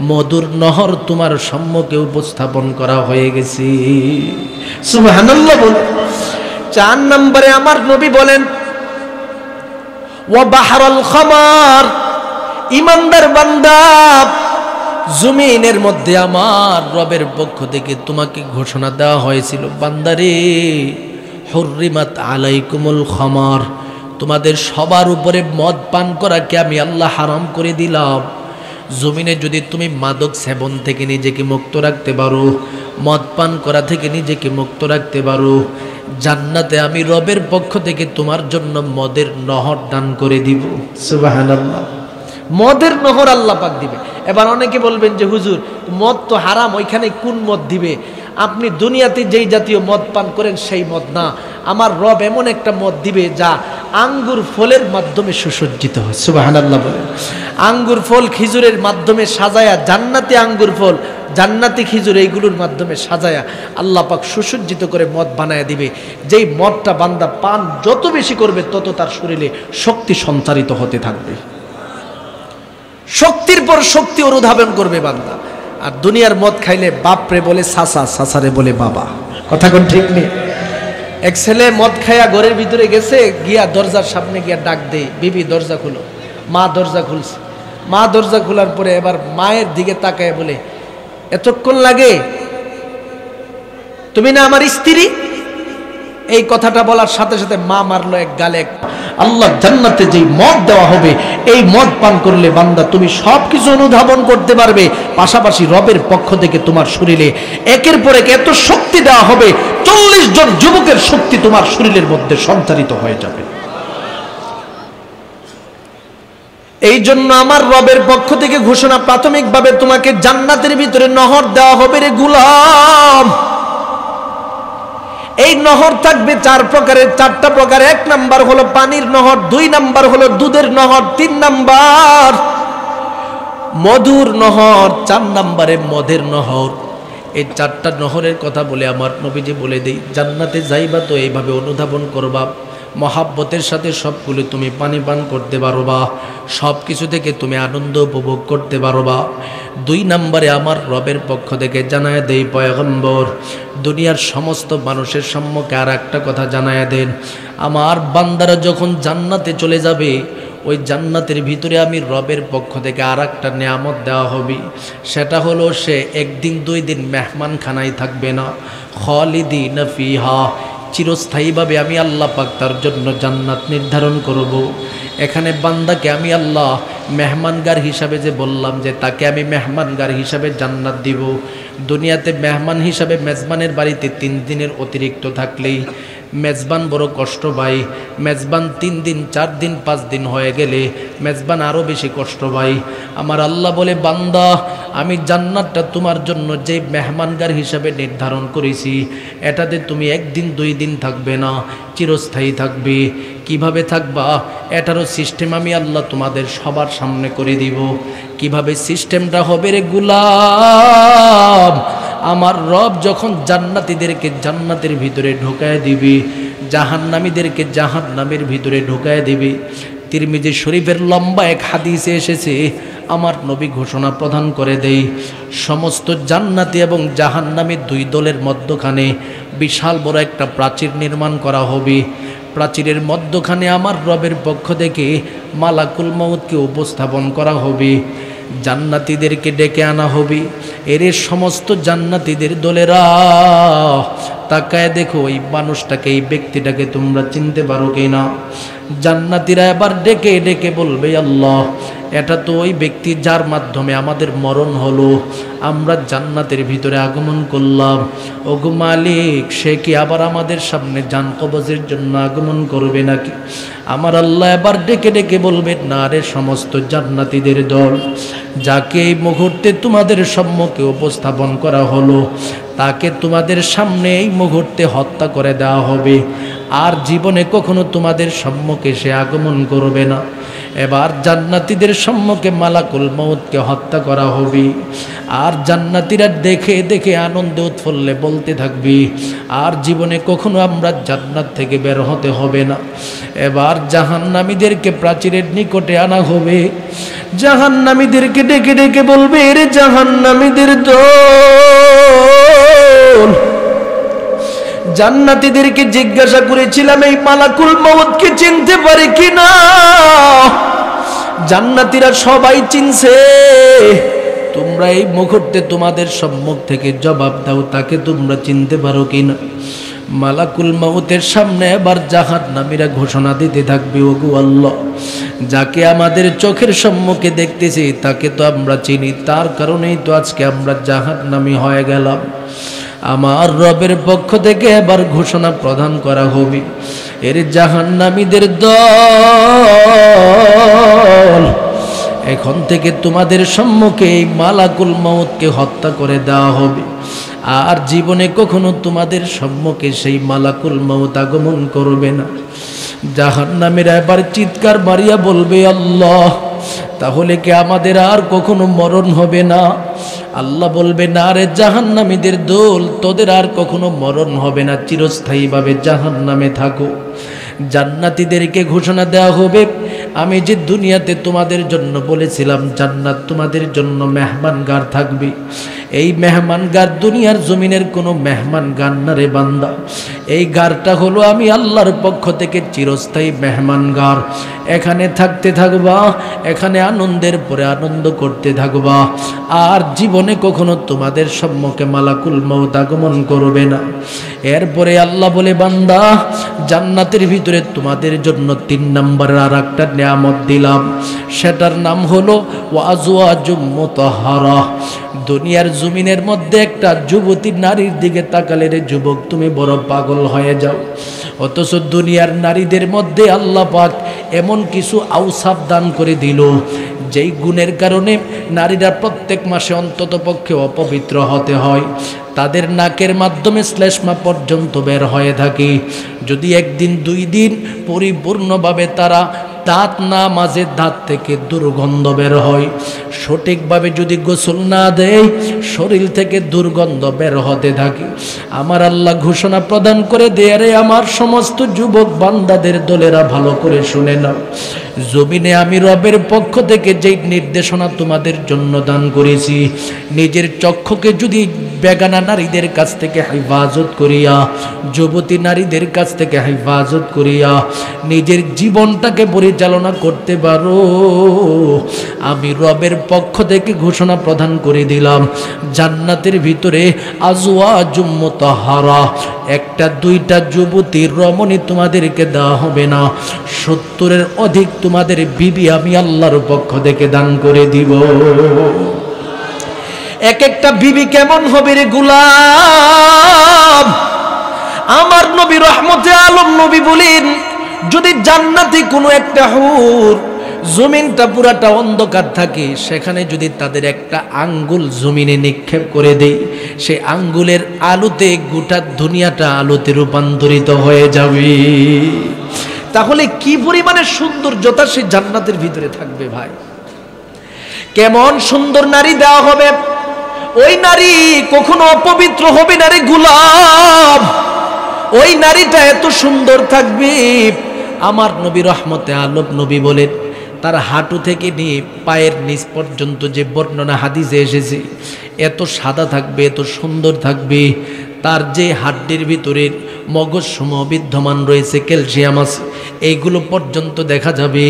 মধুর নহর তোমার সম্মুখে উপস্থাপন করা হয়ে গেছে। সুবহানাল্লাহ বল। 4 নম্বরে আমার নবী বলেন, ওয়া বাহরুল খামার, ইমানদার বান্দা, জমিনের মধ্যে আমার রবের পক্ষ থেকে তোমাকে ঘোষণা দেওয়া হয়েছিল, বান্দারে হুররিমাত আলাইকুমুল খামার, তোমাদের সবার উপরে মদ পান করাকে আমি আল্লাহ হারাম করে দিলাম। জমিনে যদি তুমি মাদক সেবন থেকে নিজেকে মুক্ত রাখতে পারো, মদ পান করা থেকে নিজেকে মুক্ত রাখতে পারো, জান্নাতে আমি রবের পক্ষ থেকে তোমার জন্য মদের নহর দান করে দিব। সুবহানাল্লাহ, মদের নহর আল্লাহ পাক দিবে। এবার অনেকে বলবেন যে হুজুর মদ তো হারাম, ওইখানে কোন মদ দিবে? আপনি দুনিয়াতে যেই জাতীয় মদ পান করেন সেই মদ না, আমার রব এমন একটা মদ দিবে যা আঙ্গুর ফলের মাধ্যমে সুসজ্জিত হয়। সুবহানাল্লাহ বলেন। আঙ্গুর ফল খেজুরের মাধ্যমে সাজায়া, জান্নাতি আঙ্গুর ফল, জান্নাতি খেজুর, এইগুলোর মাধ্যমে সাজায়া আল্লাহ পাক সুসজ্জিত করে মদ বানায় দিবে। যেই মদটা বান্দা পান যত বেশি করবে তত তার শরীরে শক্তি সঞ্চারিত হতে থাকবে, শক্তির পর শক্তি অনুধাবন করবে বান্দা। আর দুনিয়ার মদ খাইলে বাপরে বলে সাসা, সাসারে বলে বাবা। কথা কোন ঠিক নেই? এক ছেলে মদ খাইয়া ঘরের ভিতরে গেছে, গিয়া দরজার সামনে গিয়া ডাক দেয়, বিবি দরজা খুলো। মা দরজা খুলছে। মা দরজা খোলার পরে এবার মায়ের দিকে তাকায় বলে, এতক্ষণ লাগে? তুমি না আমার স্ত্রী? এই কথাটা বলার সাথে সাথে মা মারলো এক গালে। আল্লাহ জান্নাতে যেই মদ দেওয়া হবে, এই মদ পান করলে বান্দা তুমি সবকিছু অনুধাবন করতে পারবে, পাশাপাশি রবের পক্ষ থেকে তোমার শরীরে একের পর এক এত শক্তি দেওয়া হবে, 40 জন যুবকের শক্তি তোমার শরীরের মধ্যে সঞ্চারিত হয়ে যাবে। এই জন্য আমার রবের পক্ষ থেকে ঘোষণা, প্রাথমিকভাবে তোমাকে জান্নাতের ভিতরে নহর দেওয়া হবে রে গোলাম। এই নহর থাকবে 4 প্রকারের, 4টা প্রকার। 1 নাম্বার হলো পানির নহর, 2 নাম্বার হলো দুধের নহর, 3 নাম্বার মধুর নহর, 4 নাম্বারে মদের নহর। এই 4টা নহরের কথা বলে আমার নবীজি বলে দেই, জান্নাতে যাইবা তো এইভাবে অনুধাবন করবা, মহাব্বতের সাথে সবগুলো তুমি পানি পান করতে পারবা, সব কিছু থেকে তুমি আনন্দ উপভোগ করতে পারবা। 2 নম্বরে আমার রবের পক্ষ থেকে জানায় দেই পয়গম্বর, দুনিয়ার সমস্ত মানুষের সম্মুখে আর একটা কথা জানায় দেন, আমার বান্দারা যখন জান্নাতে চলে যাবে, ওই জান্নাতের ভিতরে আমি রবের পক্ষ থেকে আর একটা নিয়ামত দেওয়া হবে। সেটা হলো সে 1 দিন 2 দিন মেহমানখানায় থাকবে না, খালিদিনা ফিহা, চিরস্থায়ীভাবে আমি আল্লাহ পাক তার জন্য জান্নাত নির্ধারণ করব। এখানে বান্দাকে আমি আল্লাহ মেহমানগার হিসাবে যে বললাম যে তাকে আমি মেহমানগার হিসাবে জান্নাত দিব, দুনিয়াতে মেহমান হিসাবে মেজবানের বাড়িতে 3 দিনের অতিরিক্ত থাকলেই মেজবান বড় কষ্ট পায়। মেজবান 3 দিন 4 দিন 5 দিন হয়ে গেলে মেজবান আরও বেশি কষ্ট পায়। আমার আল্লাহ বলে, বান্দা আমি জান্নাতটা তোমার জন্য যে মেহমানগার হিসাবে নির্ধারণ করেছি, এটাতে তুমি 1 দিন 2 দিন থাকবে না, চিরস্থায়ী থাকবে। কিভাবে থাকবা এটারও সিস্টেম আমি আল্লাহ তোমাদের সবার সামনে করে দিব। কিভাবে সিস্টেমটা হবে রে গোলাম, আমার রব যখন জান্নাতীদেরকে জান্নাতের ভিতরে ঢোকায় দিবে, জাহান্নামীদেরকে জাহান্নামের ভিতরে ঢোকায় দিবে। তিরমিজি শরীফের লম্বা এক হাদিসে এসেছে, আমার নবী ঘোষণা প্রদান করে দেই, সমস্ত জান্নাতি এবং জাহান্নামী 2 দলের মধ্যখানে বিশাল বড় একটা প্রাচীর নির্মাণ করা হবে। প্রাচীরের মধ্যখানে আমার রবের পক্ষ থেকে মালাকুল মউতকে উপস্থাপন করা হবে, জান্নাতীদেরকে ডেকে আনা হবে। এর সমস্ত জান্নাতীদের দলেরা তাকায় দেখো এই মানুষটাকে, এই ব্যক্তিটাকে তোমরা চিনতে পারো কিনা। জান্নাতীরা এবার ডেকে ডেকে বলবে, আল্লাহ এটা তো ওই ব্যক্তি যার মাধ্যমে আমাদের মরণ হলো, আমরা জান্নাতের ভিতরে আগমন করলাম। ওগো মালিক, সে কি আবার আমাদের সামনে জান কবজের জন্য আগমন করবে নাকি? আমার আল্লাহ এবার ডেকে ডেকে বলবেন, না রে সমস্ত জান্নাতীদের দল, যাকে এই মুহূর্তে তোমাদের সম্মুখে উপস্থাপন করা হলো, তাকে তোমাদের সামনে এই মুহূর্তে হত্যা করে দেওয়া হবে, আর জীবনে কখনো তোমাদের সম্মুখে সে আগমন করবে না। এবার জান্নাতীদের সম্মুখে মালাকুল মউতকে হত্যা করা হবে, আর জান্নাতীরা দেখে দেখে আনন্দে উৎফুল্লে বলতে থাকবে, আর জীবনে কখনো আমরা জান্নাত থেকে বের হতে হবে না। এবার জাহান্নামীদেরকে প্রাচীরের নিকটে আনা হবে, জাহান্নামীদেরকে ডেকে ডেকে বলবে, এরে জাহান্নামীদের দল, জান্নাতীদেরকে জিজ্ঞাসা করেছিলাম এই মালাকুল মউতকে চিনতে পারে কিনা, জান্নাতীরা সবাই চিনছে, তোমরা এই মুহূর্তে তোমাদের সম্মুখ থেকে জবাব দাও, তাকে তোমরা চিনতে পারো কিনা। মালাকুল মউতের সামনে এবার জাহান্নামীরা ঘোষণা দিতে থাকবে, ওগো আল্লাহ, যাকে আমাদের চোখের সম্মুখে দেখতেছি তাকে তো আমরা চিনি, তার কারণেই তো আজকে আমরা জাহান্নামী হয়ে গেলাম। আমার রবের পক্ষ থেকে এবার ঘোষণা প্রদান করা হবে, এর জাহান্নামীদের দল, এখন থেকে তোমাদের সম্মুখে এই মালাকুল মউতকে হত্যা করে দেওয়া হবে, আর জীবনে কখনো তোমাদের সম্মুখে সেই মালাকুল মউত আগমন করবে না। জাহান্নামীরা এবার চিৎকার মারিয়া বলবে, আল্লাহ তাহলে কি আমাদের আর কখনো মরণ হবে না? আল্লাহ বলবে, না রে জাহান্নামীদের দল, তোদের আর কখনো মরণ হবে না, চিরস্থায়ীভাবে জাহান্নামে থাকো। জান্নাতীদেরকে ঘোষণা দেওয়া হবে, আমি যে দুনিয়াতে তোমাদের জন্য বলেছিলাম জান্নাত তোমাদের জন্য মেহমানগার থাকবে, এই মেহমানগার দুনিয়ার জমিনের কোনো মেহমানগার না রে বান্দা, এই গারটা হলো আমি আল্লাহর পক্ষ থেকে চিরস্থায়ী মেহমানগার। এখানে থাকতে থাকবা, এখানে আনন্দের পরে আনন্দ করতে থাকবা, আর জীবনে কখনো তোমাদের সম্মুখে মালাকুল মউত আগমন করবে না। এরপরে আল্লাহ বলে, বান্দা জান্নাতের ভিতরে তোমাদের জন্য 3 নম্বরের আর একটা নিয়ামত দিলাম, সেটার নাম হলো ওয়াজওয়াজুম মুতাহহারা। দুনিয়ার জমিনের মধ্যে একটা যুবতী নারীর দিকে তাকালে রে যুবক তুমি বড় পাগল হয়ে যাও, অথচ দুনিয়ার নারীদের মধ্যে আল্লাহ পাক এমন কিছু আওসাফ দান করে দিল, যেই গুণের কারণে নারীরা প্রত্যেক মাসে অন্তত পক্ষে অপবিত্র হতে হয়। তাদের নাকের মাধ্যমে শ্লেষ্মা পর্যন্ত বের হয়ে থাকে। যদি 1 দিন 2 দিন পরিপূর্ণভাবে তারা দাঁত না মাজে দাঁত থেকে দুর্গন্ধ বের হয়, সঠিকভাবে যদি গোসল না দেয় শরীর থেকে দুর্গন্ধ বের হতে থাকে। আমার আল্লাহ ঘোষণা প্রদান করে দেয়, রে আমার সমস্ত যুবক বান্দাদের দলেরা ভালো করে শুনে নাও, জমিনে আমি রবের পক্ষ থেকে যেই নির্দেশনা তোমাদের জন্য দান করেছি, নিজের চক্ষুকে যদি বেগানা নারীদের কাছ থেকে হেফাজত করিয়া, যুবতী নারীদের কাছ থেকে হেফাজত করিয়া নিজের জীবনটাকে পরিচালনা করতে পারো, আমি রবের পক্ষ থেকে ঘোষণা প্রদান করে দিলাম, জান্নাতের ভিতরে আজওয়াজুম মুতাহহারা, একটা দুইটা যুবতীর রমণী তোমাদেরকে দেওয়া হবে না, 70-এর অধিক তোমাদের বিবি আমি আল্লাহর পক্ষ থেকে দান করে দিব। এক একটা বিবি কেমন হবে রে গোলাম? আমার নবী রহমতে আলম নবী বলেন, যদি জান্নাতি কোনো একটা হুর, জমিনটা পুরাটা অন্ধকার থাকে, সেখানে যদি তাদের একটা আঙ্গুল জমিনে নিক্ষেপ করে দেই, সেই আঙ্গুলের আলোতে গোটা দুনিয়াটা আলোতে রূপান্তরিত হয়ে যাবে। তাহলে কি পরিমাণে সৌন্দর্যতা সেই জান্নাতের ভিতরে থাকবে ভাই। কেমন সুন্দর নারী দেওয়া হবে, ওই নারী কখনো অপবিত্র হবে না রে গোলাম। ওই নারীটা এত সুন্দর থাকবে, আমার নবী রহমতে আলম নবী বলেন, তার হাঁটু থেকে নিয়ে পায়ের নিচ পর্যন্ত যে বর্ণনা হাদিসে এসেছে, এত সাদা থাকবে, এত সুন্দর থাকবে, তার যে হাড্ডির ভিতরে মগজসমূহ বিদ্যমান রয়েছে, ক্যালসিয়াম আছে, এইগুলো পর্যন্ত দেখা যাবে।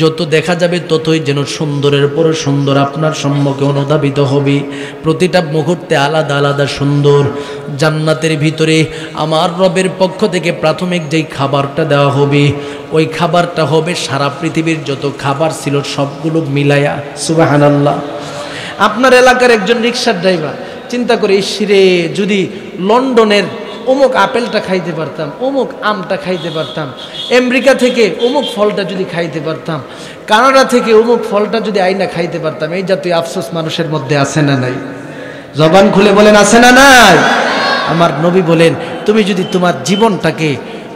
যত দেখা যাবে ততই যেন সুন্দরের পর সুন্দর আপনার সম্মুখে অনুধাবিত হবে। প্রতিটা মুহূর্তে আলাদা আলাদা সুন্দর। জান্নাতের ভিতরে আমার রবের পক্ষ থেকে প্রাথমিক যেই খাবারটা দেওয়া হবে, ওই খাবারটা হবে সারা পৃথিবীর যত খাবার ছিল সবগুলো মিলায়া। সুবহানাল্লাহ। আপনার এলাকার একজন রিক্সার ড্রাইভার চিন্তা করে, ইসরে যদি লন্ডনের অমুক আপেলটা খাইতে পারতাম, অমুক আমটা খাইতে পারতাম, আমেরিকা থেকে অমুক ফলটা যদি খাইতে পারতাম, কানাডা থেকে অমুক ফলটা যদি আইনা খাইতে পারতাম, এই জাতীয় আফসোস মানুষের মধ্যে আছে না নাই? জবান খুলে বলেন, আছে না নাই? আমার নবী বলেন, তুমি যদি তোমার জীবনটাকে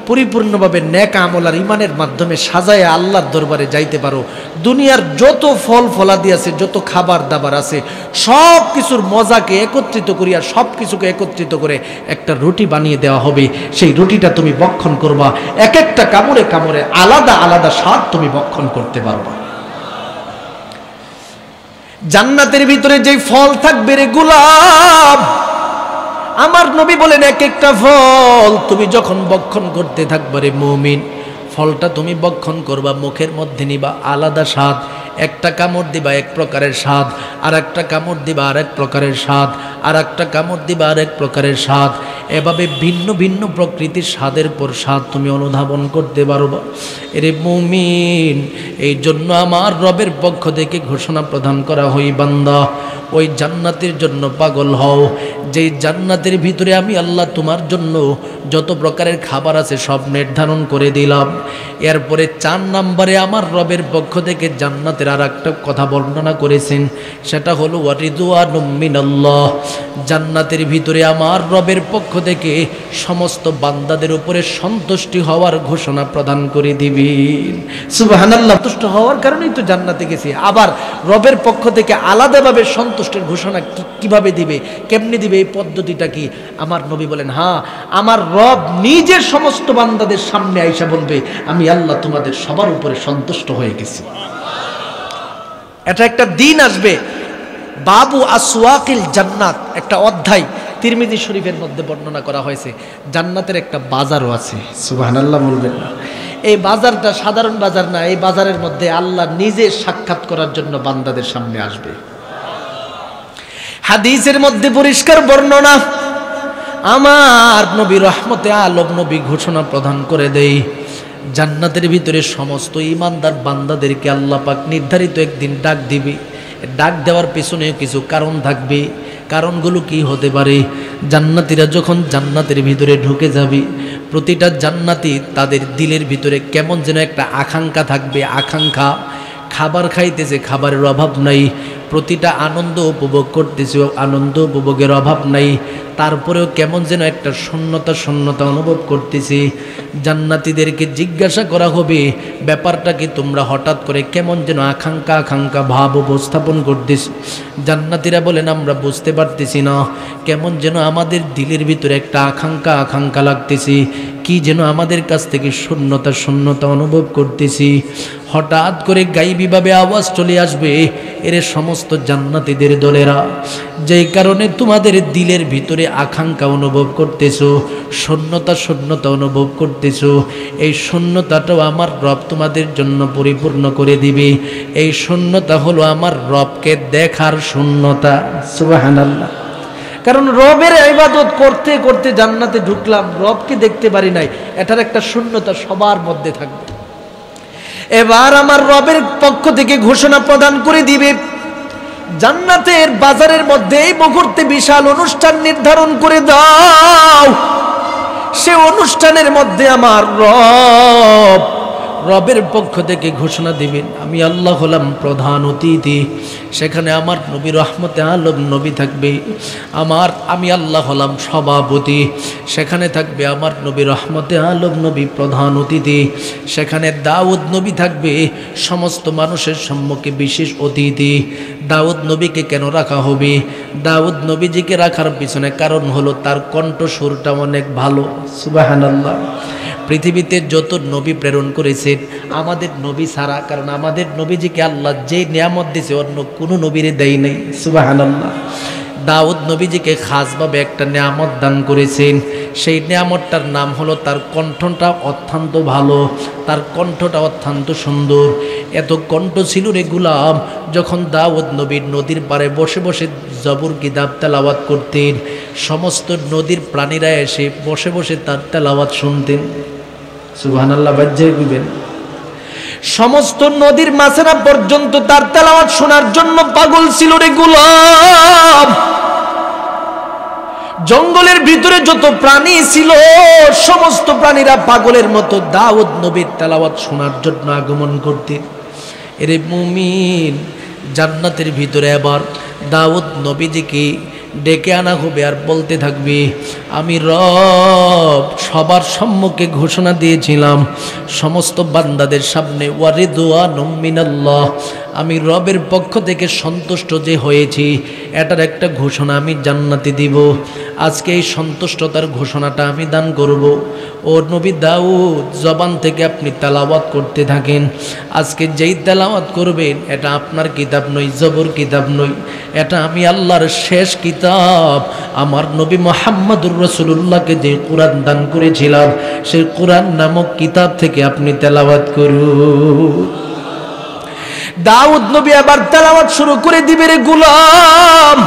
পরিপূর্ণভাবে নেক আমল আর ইমানের মাধ্যমে সাজায় আল্লাহর দরবারে যাইতে পারো, দুনিয়ার যত ফল ফলাদি আছে, যত খাবার দাবার আছে, সব কিছুর মজাকে একত্রিত করিয়া সব কিছুকে একত্রিত করে একটা রুটি বানিয়ে দেওয়া হবে। সেই রুটিটা তুমি ভক্ষণ করবা, এক একটা কামড়ে কামড়ে আলাদা আলাদা স্বাদ তুমি ভক্ষণ করতে পারবা। জান্নাতের ভিতরে যেই ফল থাকবে রে গোলাম, আমার নবী বলেন, এক একটা ফল তুমি যখন ভক্ষণ করতে থাকবা রে মুমিন, ফলটা তুমি ভক্ষণ করবা, মুখের মধ্যে নিবা, আলাদা স্বাদ। একটা কামড় দিবা এক প্রকারের স্বাদ, আর একটা কামড় দিবা আর এক প্রকারের স্বাদ, আর একটা কামড় দিবা আর এক প্রকারের স্বাদ। এভাবে ভিন্ন ভিন্ন প্রকৃতির স্বাদের পর স্বাদ তুমি অনুধাবন করতে পারবা। এরে মুমিন, এই জন্য আমার রবের পক্ষ থেকে ঘোষণা প্রদান করা হয়, বান্দা ওই জান্নাতের জন্য পাগল হও, যেই জান্নাতের ভিতরে আমি আল্লাহ তোমার জন্য যত প্রকারের খাবার আছে সব নির্ধারণ করে দিলাম। এরপরে 4 নম্বরে আমার রবের পক্ষ থেকে জান্নাতের আর একটা কথা বর্ণনা করেছেন, সেটা হলো ওয়ারিদওয়ানুম মিনাল্লাহ। জান্নাতের ভিতরে আমার রবের পক্ষ থেকে সমস্ত বান্দাদের উপরে সন্তুষ্টি হওয়ার ঘোষণা প্রদান করে দিবেন। সুবহানাল্লাহ। সন্তুষ্ট হওয়ার কারণেই তো জান্নাতে গেছি। আবার রবের পক্ষ থেকে আলাদাভাবে সন্তুষ্টের ঘোষণা কিভাবে দিবে, কেমনে দিবে, এই পদ্ধতিটা কি? আমার নবী বলেন, হ্যাঁ, আমার রব নিজের সমস্ত বান্দাদের সামনে আইসা বলবে, আমি আল্লাহ তোমাদের সবার উপরে সন্তুষ্ট হয়ে গেছি। এটা একটা দিন আসবে, বাবু আসওয়াকিল জান্নাত, একটা অধ্যায় তিরমিজি শরীফের মধ্যে বর্ণনা করা হয়েছে। জান্নাতের একটা বাজারও আছে। সুবহানাল্লাহ বলবেন না? এই বাজারটা সাধারণ বাজার না, এই বাজারের মধ্যে আল্লাহ নিজে সাক্ষাৎ করার জন্য বান্দাদের সামনে আসবে। হাদিসের মধ্যে পরিষ্কার বর্ণনা, আমার নবী রহমতে আলম নবী ঘোষণা প্রদান করে দেই, জান্নাতের ভিতরে সমস্ত ইমানদার বান্দাদেরকে আল্লাহ পাক নির্ধারিত একদিন ডাক দিবে। ডাক দেওয়ার পেছনেও কিছু কারণ থাকবে। কারণগুলো কি হতে পারে? জান্নাতীরা যখন জান্নাতের ভিতরে ঢুকে যাবে, প্রতিটা জান্নাতি তাদের দিলের ভিতরে কেমন যেন একটা আকাঙ্ক্ষা থাকবে। আকাঙ্ক্ষা, খাবার খাইতেছে, খাবারের অভাব নাই, প্রতিটা আনন্দ উপভোগ করতেছি, আনন্দ উপভোগের অভাব নাই, তারপরেও কেমন যেন একটা শূন্যতা শূন্যতা অনুভব করতেছি। জান্নাতীদেরকে জিজ্ঞাসা করা হবে, ব্যাপারটা কি তোমরা হঠাৎ করে কেমন যেন আকাঙ্ক্ষা আকাঙ্ক্ষা ভাব উপস্থাপন করতেছ? জান্নাতীরা বলেন, আমরা বুঝতে পারতেছি না, কেমন যেন আমাদের দিলের ভিতরে একটা আকাঙ্ক্ষা আকাঙ্ক্ষা লাগতেছি, কি যেন আমাদের কাছ থেকে শূন্যতা শূন্যতা অনুভব করতেছি। হঠাৎ করে গাইবীভাবে আওয়াজ চলে আসবে, এর সমস্ত জান্নাতীদের দলেরা, যেই কারণে তোমাদের দিলের ভিতরে আকাঙ্ক্ষা অনুভব করতেছো, শূন্যতা শূন্যতা অনুভব করতেছো, এই শূন্যতাটাও আমার রব তোমাদের জন্য পরিপূর্ণ করে দিবে। এই শূন্যতা হলো আমার রবকে দেখার শূন্যতা। সুবহানাল্লাহ। কারণ রবের ইবাদত করতে করতে জান্নাতে ঢুকলাম, রবকে দেখতে পারি নাই, এটার একটা শূন্যতা সবার মধ্যে থাকবে। এবার আমার রবের পক্ষ থেকে ঘোষণা প্রদান করে দিবে, জান্নাতের বাজারের মধ্যে এই মুহূর্তে বিশাল অনুষ্ঠান নির্ধারণ করে দাও। সে অনুষ্ঠানের মধ্যে আমার রবের পক্ষ থেকে ঘোষণা দিবেন, আমি আল্লাহ হলাম প্রধান অতিথি। সেখানে আমার নবী রহমতে আলম নবী থাকবে, আমি আল্লাহ হলাম সভাপতি। সেখানে থাকবে আমার নবী রহমতে আলম নবী প্রধান অতিথি। সেখানে দাউদ নবী থাকবে সমস্ত মানুষের সম্মুখে বিশেষ অতিথি। দাউদ নবীকে কেন রাখা হবে? দাউদ নবীজিকে রাখার পিছনে কারণ হলো তার কণ্ঠস্বরটা অনেক ভালো। সুবহানাল্লাহ। পৃথিবীতে যত নবী প্রেরণ করেছেন আমাদের নবী ছাড়া, কারণ আমাদের নবীজিকে আল্লাহ যে নিয়ামত দিয়েছে অন্য কোনো নবীরে দেয় নাই। সুবহানাল্লাহ। দাউদ নবীজিকে খাসভাবে একটা নিয়ামত দান করেছেন, সেই নিয়ামতটার নাম হলো তার কণ্ঠটা অত্যন্ত ভালো, তার কণ্ঠটা অত্যন্ত সুন্দর। এত কণ্ঠ ছিল রে গুলাম, যখন দাউদ নবীর নদীর পাড়ে বসে বসে জবর কিতাব তেলাওয়াত করতেন, সমস্ত নদীর প্রাণীরা এসে বসে বসে তার তেলাওয়াত শুনতেন। সুবহানাল্লাহ। বাজ্যে কইবেন, সমস্ত নদীর মাছেরা পর্যন্ত তার তেলাওয়াত শোনার জন্য পাগল ছিল রে গোলাম। জঙ্গলের ভিতরে যত প্রাণী ছিল সমস্ত প্রাণীরা পাগলের মতো দাউদ নবীর তেলাওয়াত শোনার জন্য আগমন করতেন। এরে মুমিন, জান্নাতের ভিতরে এবার দাউদ নবীজিকে ডেকে আনা হবে আর বলতে থাকবে, আমি রব সবার সম্মুখে ঘোষণা দিয়েছিলাম সমস্ত বান্দাদের সামনে, ওয়ারিদওয়ানুম মিনাল্লাহ, আমি রবের পক্ষ থেকে সন্তুষ্ট যে হয়েছি এটার একটা ঘোষণা আমি জান্নাতে দিব। আজকে এই সন্তুষ্টতার ঘোষণাটা আমি দান করব। ও নবী দাউদ, জবান থেকে আপনি তেলাওয়াত করতে থাকেন। আজকে যেই তেলাওয়াত করবেন এটা আপনার কিতাব নয়, জবর কিতাব নয়, এটা আমি আল্লাহর শেষ কিতাব, আমার নবী মুহাম্মদুর রাসূলুল্লাহকে যে কোরআন দান করেছিলাম সেই কোরআন নামক কিতাব থেকে আপনি তেলাওয়াত করুন। দাউদ নবী আবার তেলাওয়াত শুরু করে দিবে রে গোলাম।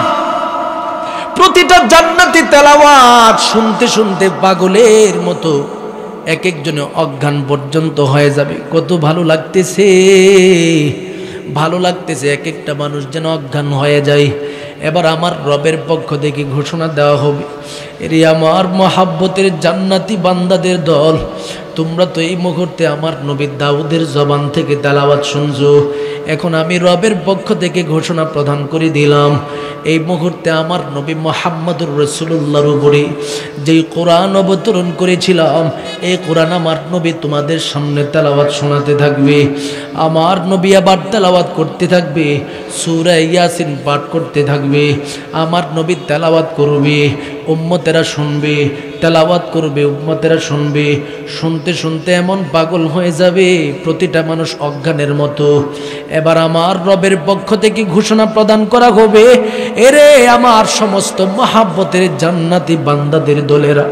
প্রতিটা জান্নাতি তেলাওয়াত শুনতে শুনতে পাগলের মতো এক একজনে অজ্ঞান পর্যন্ত হয়ে যাবে। কত ভালো লাগতেছে, ভালো লাগতেছে, এক একটা মানুষ যেন অজ্ঞান হয়ে যায়। এবার আমার রবের পক্ষ থেকে ঘোষণা দেওয়া হবে, এরে আমার মহাব্বতের জান্নাতি বান্দাদের দল, তোমরা তো এই মুহূর্তে আমার নবী দাউদের জবান থেকে তেলাওয়াত শুনছো। এখন আমি রবের পক্ষ থেকে ঘোষণা প্রদান করে দিলাম, এই মুহূর্তে আমার নবী মুহাম্মদুর রাসূলুল্লাহর উপরে যেই কোরআন অবতরণ করেছিলাম এই কোরআন আমার নবী তোমাদের সামনে তেলাওয়াত শোনাতে থাকবে। আমার নবী আবার তেলাওয়াত করতে থাকবে, সূরা ইয়াসিন পাঠ করতে থাকবে। আমার নবী তেলাওয়াত করবে, উম্মতেরা শুনবে, তেলাওয়াত করবে, উম্মতেরা শুনবে। শুনতে শুনতে এমন পাগল হয়ে যাবে প্রতিটা মানুষ অজ্ঞানের মতো। এবার আমার রবের পক্ষ থেকে ঘোষণা প্রদান করা হবে, এরে আমার সমস্ত মহাব্বতের জান্নাতি বান্দাদের দলেরা,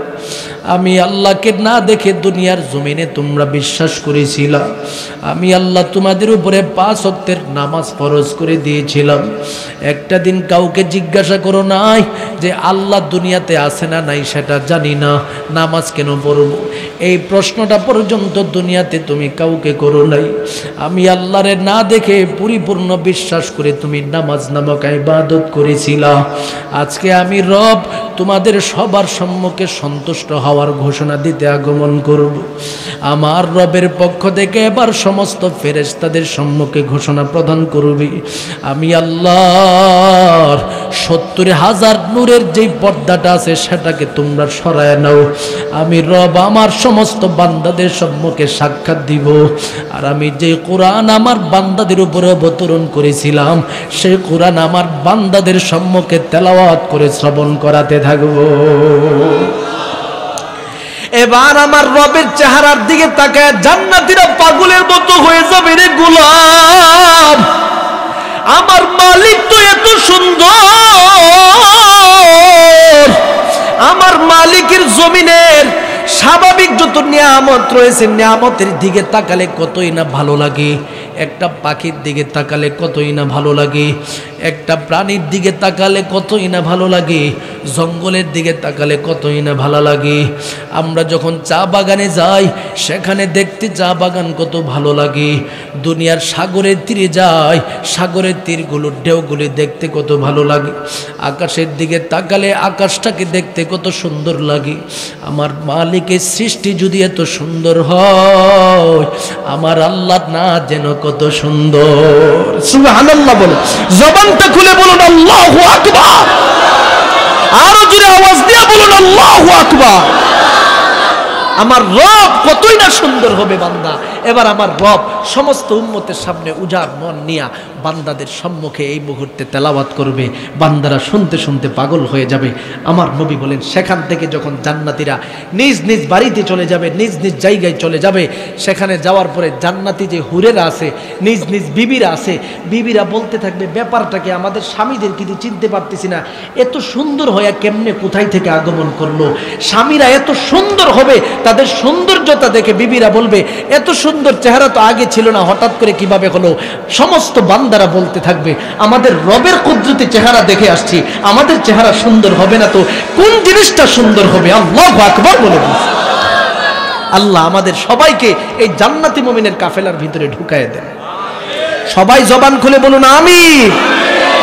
আমি আল্লাহকে না দেখে দুনিয়ার জমিনে তোমরা বিশ্বাস করেছিলা, আমি আল্লাহ তোমাদের উপরে 5 ওয়াক্তের নামাজ ফরজ করে দিয়েছিলাম। একটা দিন কাউকে জিজ্ঞাসা করো নাই যে আল্লাহ দুনিয়াতে আছে না নাই সেটা জানি না, নামাজ কেন পড়ব, এই প্রশ্নটা পর্যন্ত দুনিয়াতে তুমি কাউকে করো নাই। আমি আল্লাহরে না দেখে পরিপূর্ণ বিশ্বাস করে তুমি নামাজ নামক ইবাদত করেছিলা। আজকে আমি রব তোমাদের সবার সম্মুখে সন্তুষ্ট হওয়ার পাওয়ার ঘোষণা দিতে আগমন করব। আমার রবের পক্ষ থেকে এবার সমস্ত ফেরেশতাদের সম্মুখে ঘোষণা প্রদান করবি, আমি আল্লাহর 70,000 নূরের যেই পর্দাটা আছে সেটাকে তোমরা সরায় নাও। আমি রব আমার সমস্ত বান্দাদের সম্মুখে সাক্ষাৎ দিব, আর আমি যে কোরআন আমার বান্দাদের উপরে অবতরণ করেছিলাম সেই কোরআন আমার বান্দাদের সম্মুখে তেলাওয়াত করে শ্রবণ করাতে থাকব। এবার আমার রবের চেহারার দিকে তাকায় জান্নাতীরা পাগলের মতো হয়ে যাবে, রে গোলাম আমার মালিক তো এত সুন্দর, আমার মালিকের জমিনের স্বাভাবিক যত নিয়ামত রয়েছে নিয়ামতের দিকে তাকালে কতই না ভালো লাগে, একটা পাখির দিকে তাকালে কতই না ভালো লাগে, একটা প্রাণীর দিকে তাকালে কতই না ভালো লাগে, জঙ্গলের দিকে তাকালে কতই না ভালো লাগে। আমরা যখন চা বাগানে যাই সেখানে দেখতে চা বাগান কত ভালো লাগে, দুনিয়ার সাগরের তীরে যাই সাগরের তীরগুলোর ঢেউগুলি দেখতে কত ভালো লাগে, আকাশের দিকে তাকালে আকাশটাকে দেখতে কত সুন্দর লাগে। আমার মালিকের সৃষ্টি যদি এত সুন্দর হয় আমার আল্লাহ না যেন কত সুন্দর। সুবহানাল্লাহ বলো, জবানটা খুলে বলুন আল্লাহু আকবার, আরো জোরে আওয়াজ দিয়ে বলুন আল্লাহু আকবার। আমার রব কতই না সুন্দর হবে বান্দা। এবার আমার রব সমস্ত উম্মতের সামনে উজাড় মন নিয়া বান্দাদের সম্মুখে এই মুহূর্তে তেলাওয়াত করবে, বান্দারা শুনতে শুনতে পাগল হয়ে যাবে। আমার নবী বলেন সেখান থেকে যখন জান্নাতীরা নিজ নিজ বাড়িতে চলে যাবে, নিজ নিজ জায়গায় চলে যাবে, সেখানে যাওয়ার পরে জান্নাতি যে হুরেরা আছে নিজ নিজ বিবিরা আছে, বিবিরা বলতে থাকবে ব্যাপারটাকে আমাদের স্বামীদের কিন্তু চিনতে পারতেছি না, এত সুন্দর হয়ে কেমনে কোথায় থেকে আগমন করলো। স্বামীরা এত সুন্দর হবে, তাদের সৌন্দর্যতা দেখে বিবিরা বলবে এত সুন্দর চেহারা তো আগে ছিল না, হঠাৎ করে কিভাবে হলো। সমস্ত বান্দারা বলতে থাকবে আমাদের রবের কুদরতি চেহারা দেখে আসছি, আমাদের চেহারা সুন্দর হবে না তো কোন জিনিসটা সুন্দর হবে। আল্লাহু আকবার বলে বলছে। আল্লাহ আমাদের সবাইকে এই জান্নাতি মুমিনের কাফেলার ভিতরে ঢুকায় দেন। সবাই জবান খুলে বলুন আমিন।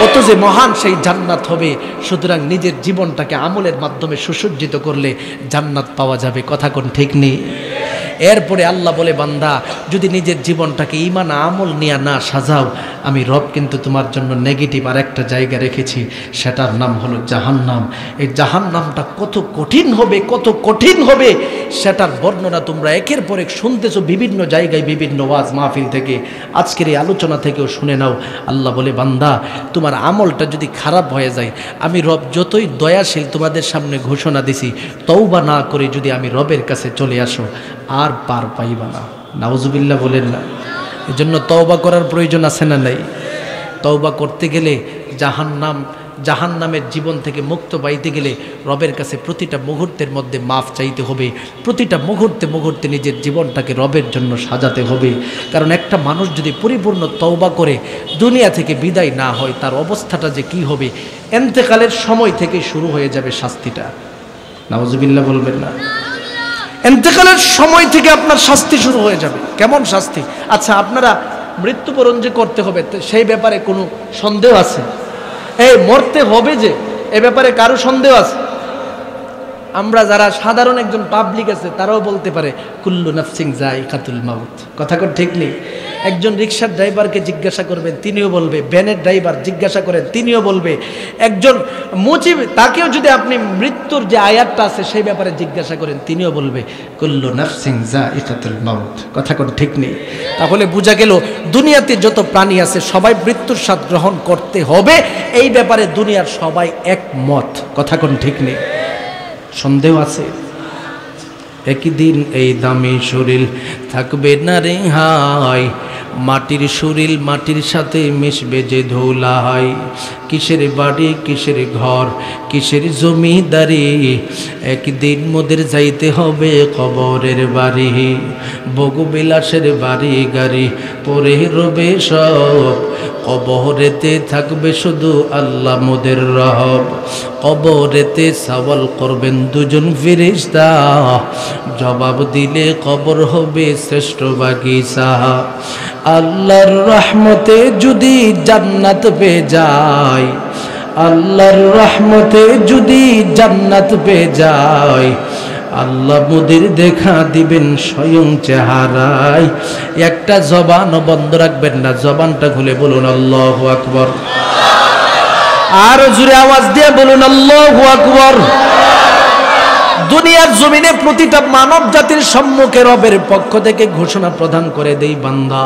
কত যে মহান সেই জান্নাত হবে। সুতরাং নিজের জীবনটাকে আমলের মাধ্যমে সুসজ্জিত করলে জান্নাত পাওয়া যাবে, কথা কোন ঠিক নেই। এরপরে আল্লাহ বলে বান্দা যদি নিজের জীবনটাকে ঈমান আমল নিয়ে না সাজাও আমি রব কিন্তু তোমার জন্য নেগেটিভ আর একটা জায়গা রেখেছি, সেটার নাম হলো জাহান্নাম। এই জাহান্নামটা কত কঠিন হবে, কত কঠিন হবে সেটার বর্ণনা তোমরা একের পর এক শুনতেছো বিভিন্ন জায়গায়, বিভিন্ন ওয়াজ মাহফিল থেকে, আজকের এই আলোচনা থেকেও শুনে নাও। আল্লাহ বলে বান্দা তোমার আমলটা যদি খারাপ হয়ে যায় আমি রব যতই দয়াশীল তোমাদের সামনে ঘোষণা দিছি, তওবা না করে যদি আমি রবের কাছে চলে আসো আর পার পাইবা না। নাউজুবিল্লাহ বলেন না। এজন্য তওবা করার প্রয়োজন আছে না নাই? তওবা করতে গেলে জাহান্নামের জীবন থেকে মুক্ত পাইতে গেলে রবের কাছে প্রতিটা মুহূর্তের মধ্যে মাফ চাইতে হবে, প্রতিটা মুহূর্তে মুহূর্তে নিজের জীবনটাকে রবের জন্য সাজাতে হবে। কারণ একটা মানুষ যদি পরিপূর্ণ তওবা করে দুনিয়া থেকে বিদায় না হয় তার অবস্থাটা যে কি হবে, ইন্তেকালের সময় থেকে শুরু হয়ে যাবে শাস্তিটা। নাউজুবিল্লাহ বলবেন না। ইন্তেকালের সময় থেকে আপনার শাস্তি শুরু হয়ে যাবে। কেমন শাস্তি? আচ্ছা আপনারা মৃত্যুবরণ যে করতে হবে সেই ব্যাপারে কোনো সন্দেহ আছে? এই মরতে হবে যে এ ব্যাপারে কারো সন্দেহ আছে? আমরা যারা সাধারণ একজন পাবলিক আছে তারাও বলতে পারে কুল্লু নাফসিন যায়িকাতুল মাউত, কথা কোন ঠিক নেই। একজন রিকশার ড্রাইভারকে জিজ্ঞাসা করবেন তিনিও বলবে, ভ্যানের ড্রাইভার জিজ্ঞাসা করেন তিনিও বলবে, একজন মুজিব তাকেও যদি আপনি মৃত্যুর যে আয়াতটা আছে সেই ব্যাপারে জিজ্ঞাসা করেন তিনিও বলবে কুল্লু নাফসিন যায়িকাতুল মাউত, কথা কোন ঠিক নেই। তাহলে বোঝা গেল দুনিয়াতে যত প্রাণী আছে সবাই মৃত্যুর স্বাদ গ্রহণ করতে হবে, এই ব্যাপারে দুনিয়ার সবাই একমত, কথা কোন ঠিক নেই। সন্দেহ আছে? একদিন এই দামি শরীর থাকবে না রে হাই, মাটির শরীর মাটির সাথে মিশবে যে ধুলাই। কিসের বাড়ি কিসের ঘর কিসের জমিদারি, একদিন মোদের যাইতে হবে কবরের বাড়ি। ভোগবিলাসের বাড়ি গাড়ি পরে রবে সব, কবরেতে থাকবে শুধু আল্লাহ মোদের রব। কবরেতে সওয়াল করবেন দুজন ফেরেশতা, জবাব দিলে কবর হবে শ্রেষ্ঠ বাগিচা। আল্লাহর রহমতে যদি জান্নাত পেয়ে যায়, আল্লাহর রহমতে যদি জান্নাত পেয়ে যায়, আল্লাহ মোদের দেখা দিবেন স্বয়ং চেহারায়। একটা জবান বন্ধ রাখবেন না, জবানটা খুলে বলুন আল্লাহু আকবার। আর জোরে আওয়াজ দিয়ে বলুন আল্লাহু আকবার। দুনিয়ার জমিনে প্রতিটা মানব জাতির সম্মুখে রবের পক্ষ থেকে ঘোষণা প্রদান করে দেই, বান্দা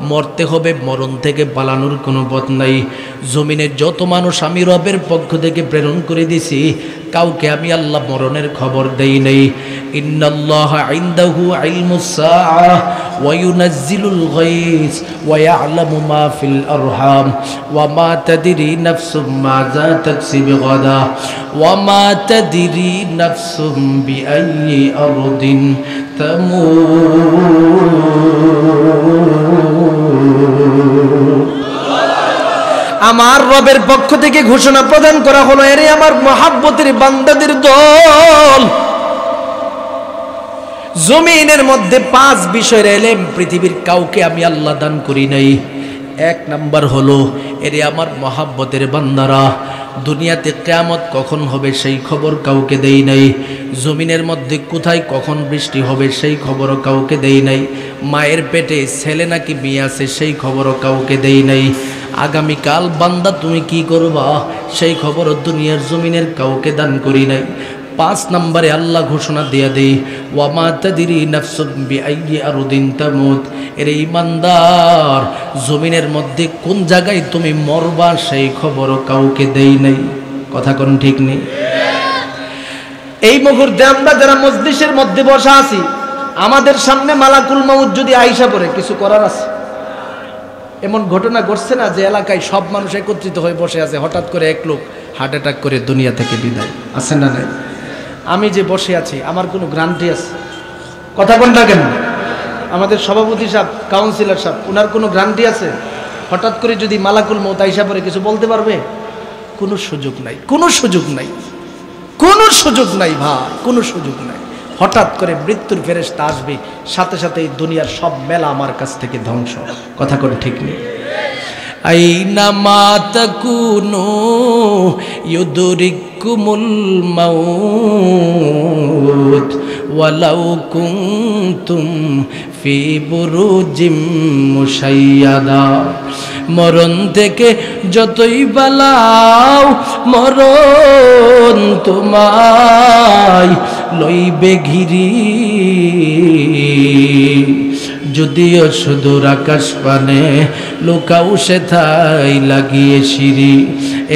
মরতে হবে, মরণ থেকে পালানোর কোনো পথ নাই। জমিনে যত মানুষ আমি রবের পক্ষ থেকে প্রেরণ করে দিছি, কাউকে আমি আল্লাহ মরণের খবর দেই নাই। ইন্নাল্লাহা ইনদাহু ইলমুস সাআহ ওয়া ইউনাজ্জিলুল গায়স ওয়া ইয়ালামু মা ফিল আরহাম ওয়া মা তাদরি নাফসুম মাযা তাকসিবু গাদা ওয়া মা তাদরি নাফসুম বিআইয়ি আরদিন তামুত। আমার রবের পক্ষ থেকে ঘোষণা প্রদান করা হলো, এরে আমার মহাব্বতের বান্দাদের দল, জমিনের মধ্যে 5 বিষয়ের ইলম পৃথিবীর কাউকে আমি আল্লাহ দান করি নাই। 1 নাম্বার হলো, এরে আমার মহাব্বতের বান্দারা, দুনিয়াতে কিয়ামত কখন হবে সেই খবর কাউকে দেই নাই। জমিনের মধ্যে কোথায় কখন বৃষ্টি হবে সেই খবরও কাউকে দেই নাই। মায়ের পেটে ছেলে নাকি মেয়ে আছে সেই খবরও কাউকে দেই নাই। আগামীকাল বান্দা তুমি কি করবা সেই খবরও দুনিয়ার জমিনের কাউকে দান করি নাই। 5 নম্বরে আল্লাহ ঘোষণা দিয়ে দেই, ওয়া মা তাদরি নাফসুম বিআইয়ি আরদিন তামুত। এর ঈমানদার, জমিনের মধ্যে কোন জায়গায় তুমি মরবা সেই খবরও কাউকে দেই নাই। কথা কোন ঠিক নেই? এই মুহূর্তে আমরা যারা মজলিসের মধ্যে বসা আছি, আমাদের সামনে মালাকুল মাউত যদি আইসা পড়ে, কিছু করার আছে? এমন ঘটনা ঘটছে না যে এলাকায় সব মানুষ একত্রিত হয়ে বসে আছে, হঠাৎ করে এক লোক হার্ট অ্যাটাক করে দুনিয়া থেকে বিদায়? আছে না নাই? আমি যে বসে আছি আমার কোনো গ্যারান্টি আছে? কথা কোনটা কেন? আমাদের সভাপতি সাহেব, কাউন্সিলর সাহেব, ওনার কোনো গ্যারান্টি আছে? হঠাৎ করে যদি মালাকুল মউত আইসা পড়ে কিছু বলতে পারবে? কোনো সুযোগ নাই, কোনো সুযোগ নাই, কোনো সুযোগ নাই ভাই, কোনো সুযোগ নাই। হঠাৎ করে মৃত্যুর ফেরেশতা আসবে, সাথে সাথে এই দুনিয়ার সব মেলা আমার কাছ থেকে ধ্বংস। কথা কোন ঠিক নেই? আইনামা তাকুনু ইউদরিকুমুল মাউত ওয়ালাউ কুনতুম ফি বুরুজিম মুশাইয়াদা। মরণ থেকে যতই পালাও, মরণ তোমায় লইবে ঘিরি। যদিও সুদূর আকাশ পানে লুকাও সেথায় লাগিয়ে সিঁড়ি।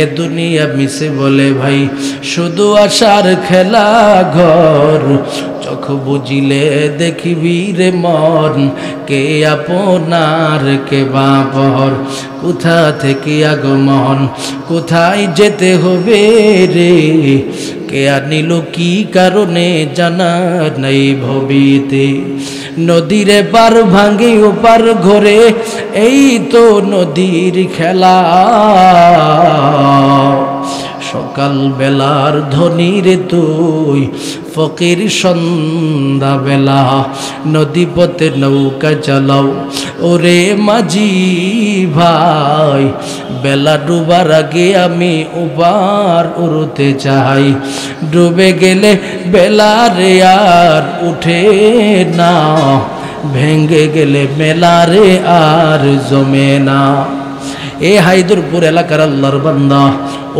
এ দুনিয়া মিশে বলে ভাই শুধু আশার খেলা ঘর। চোখ বুঝিলে দেখিবি রে মন, কে আপনার কে বাপর। কোথা থেকে আগমন, কোথায় যেতে হবে রে, কে আনিল কি কারণে জানা নাই ভবিতে। নদীরে পার ভাঙে ওপার ঘরে, এই তো নদীর খেলা। সকাল বেলার ধনী রে তুই, ফকির সন্ধ্যা বেলা। নদী পথে নৌকা চালাও ওরে মাঝি ভাই। বেলা ডুবার আগে আমি ওপার উড়তে চাই। ডুবে গেলে বেলা রে আর উঠে না, ভেঙে গেলে মেলা রে আর জমে না। এ হায়দরপুর এলাকার আল্লাহর বান্দা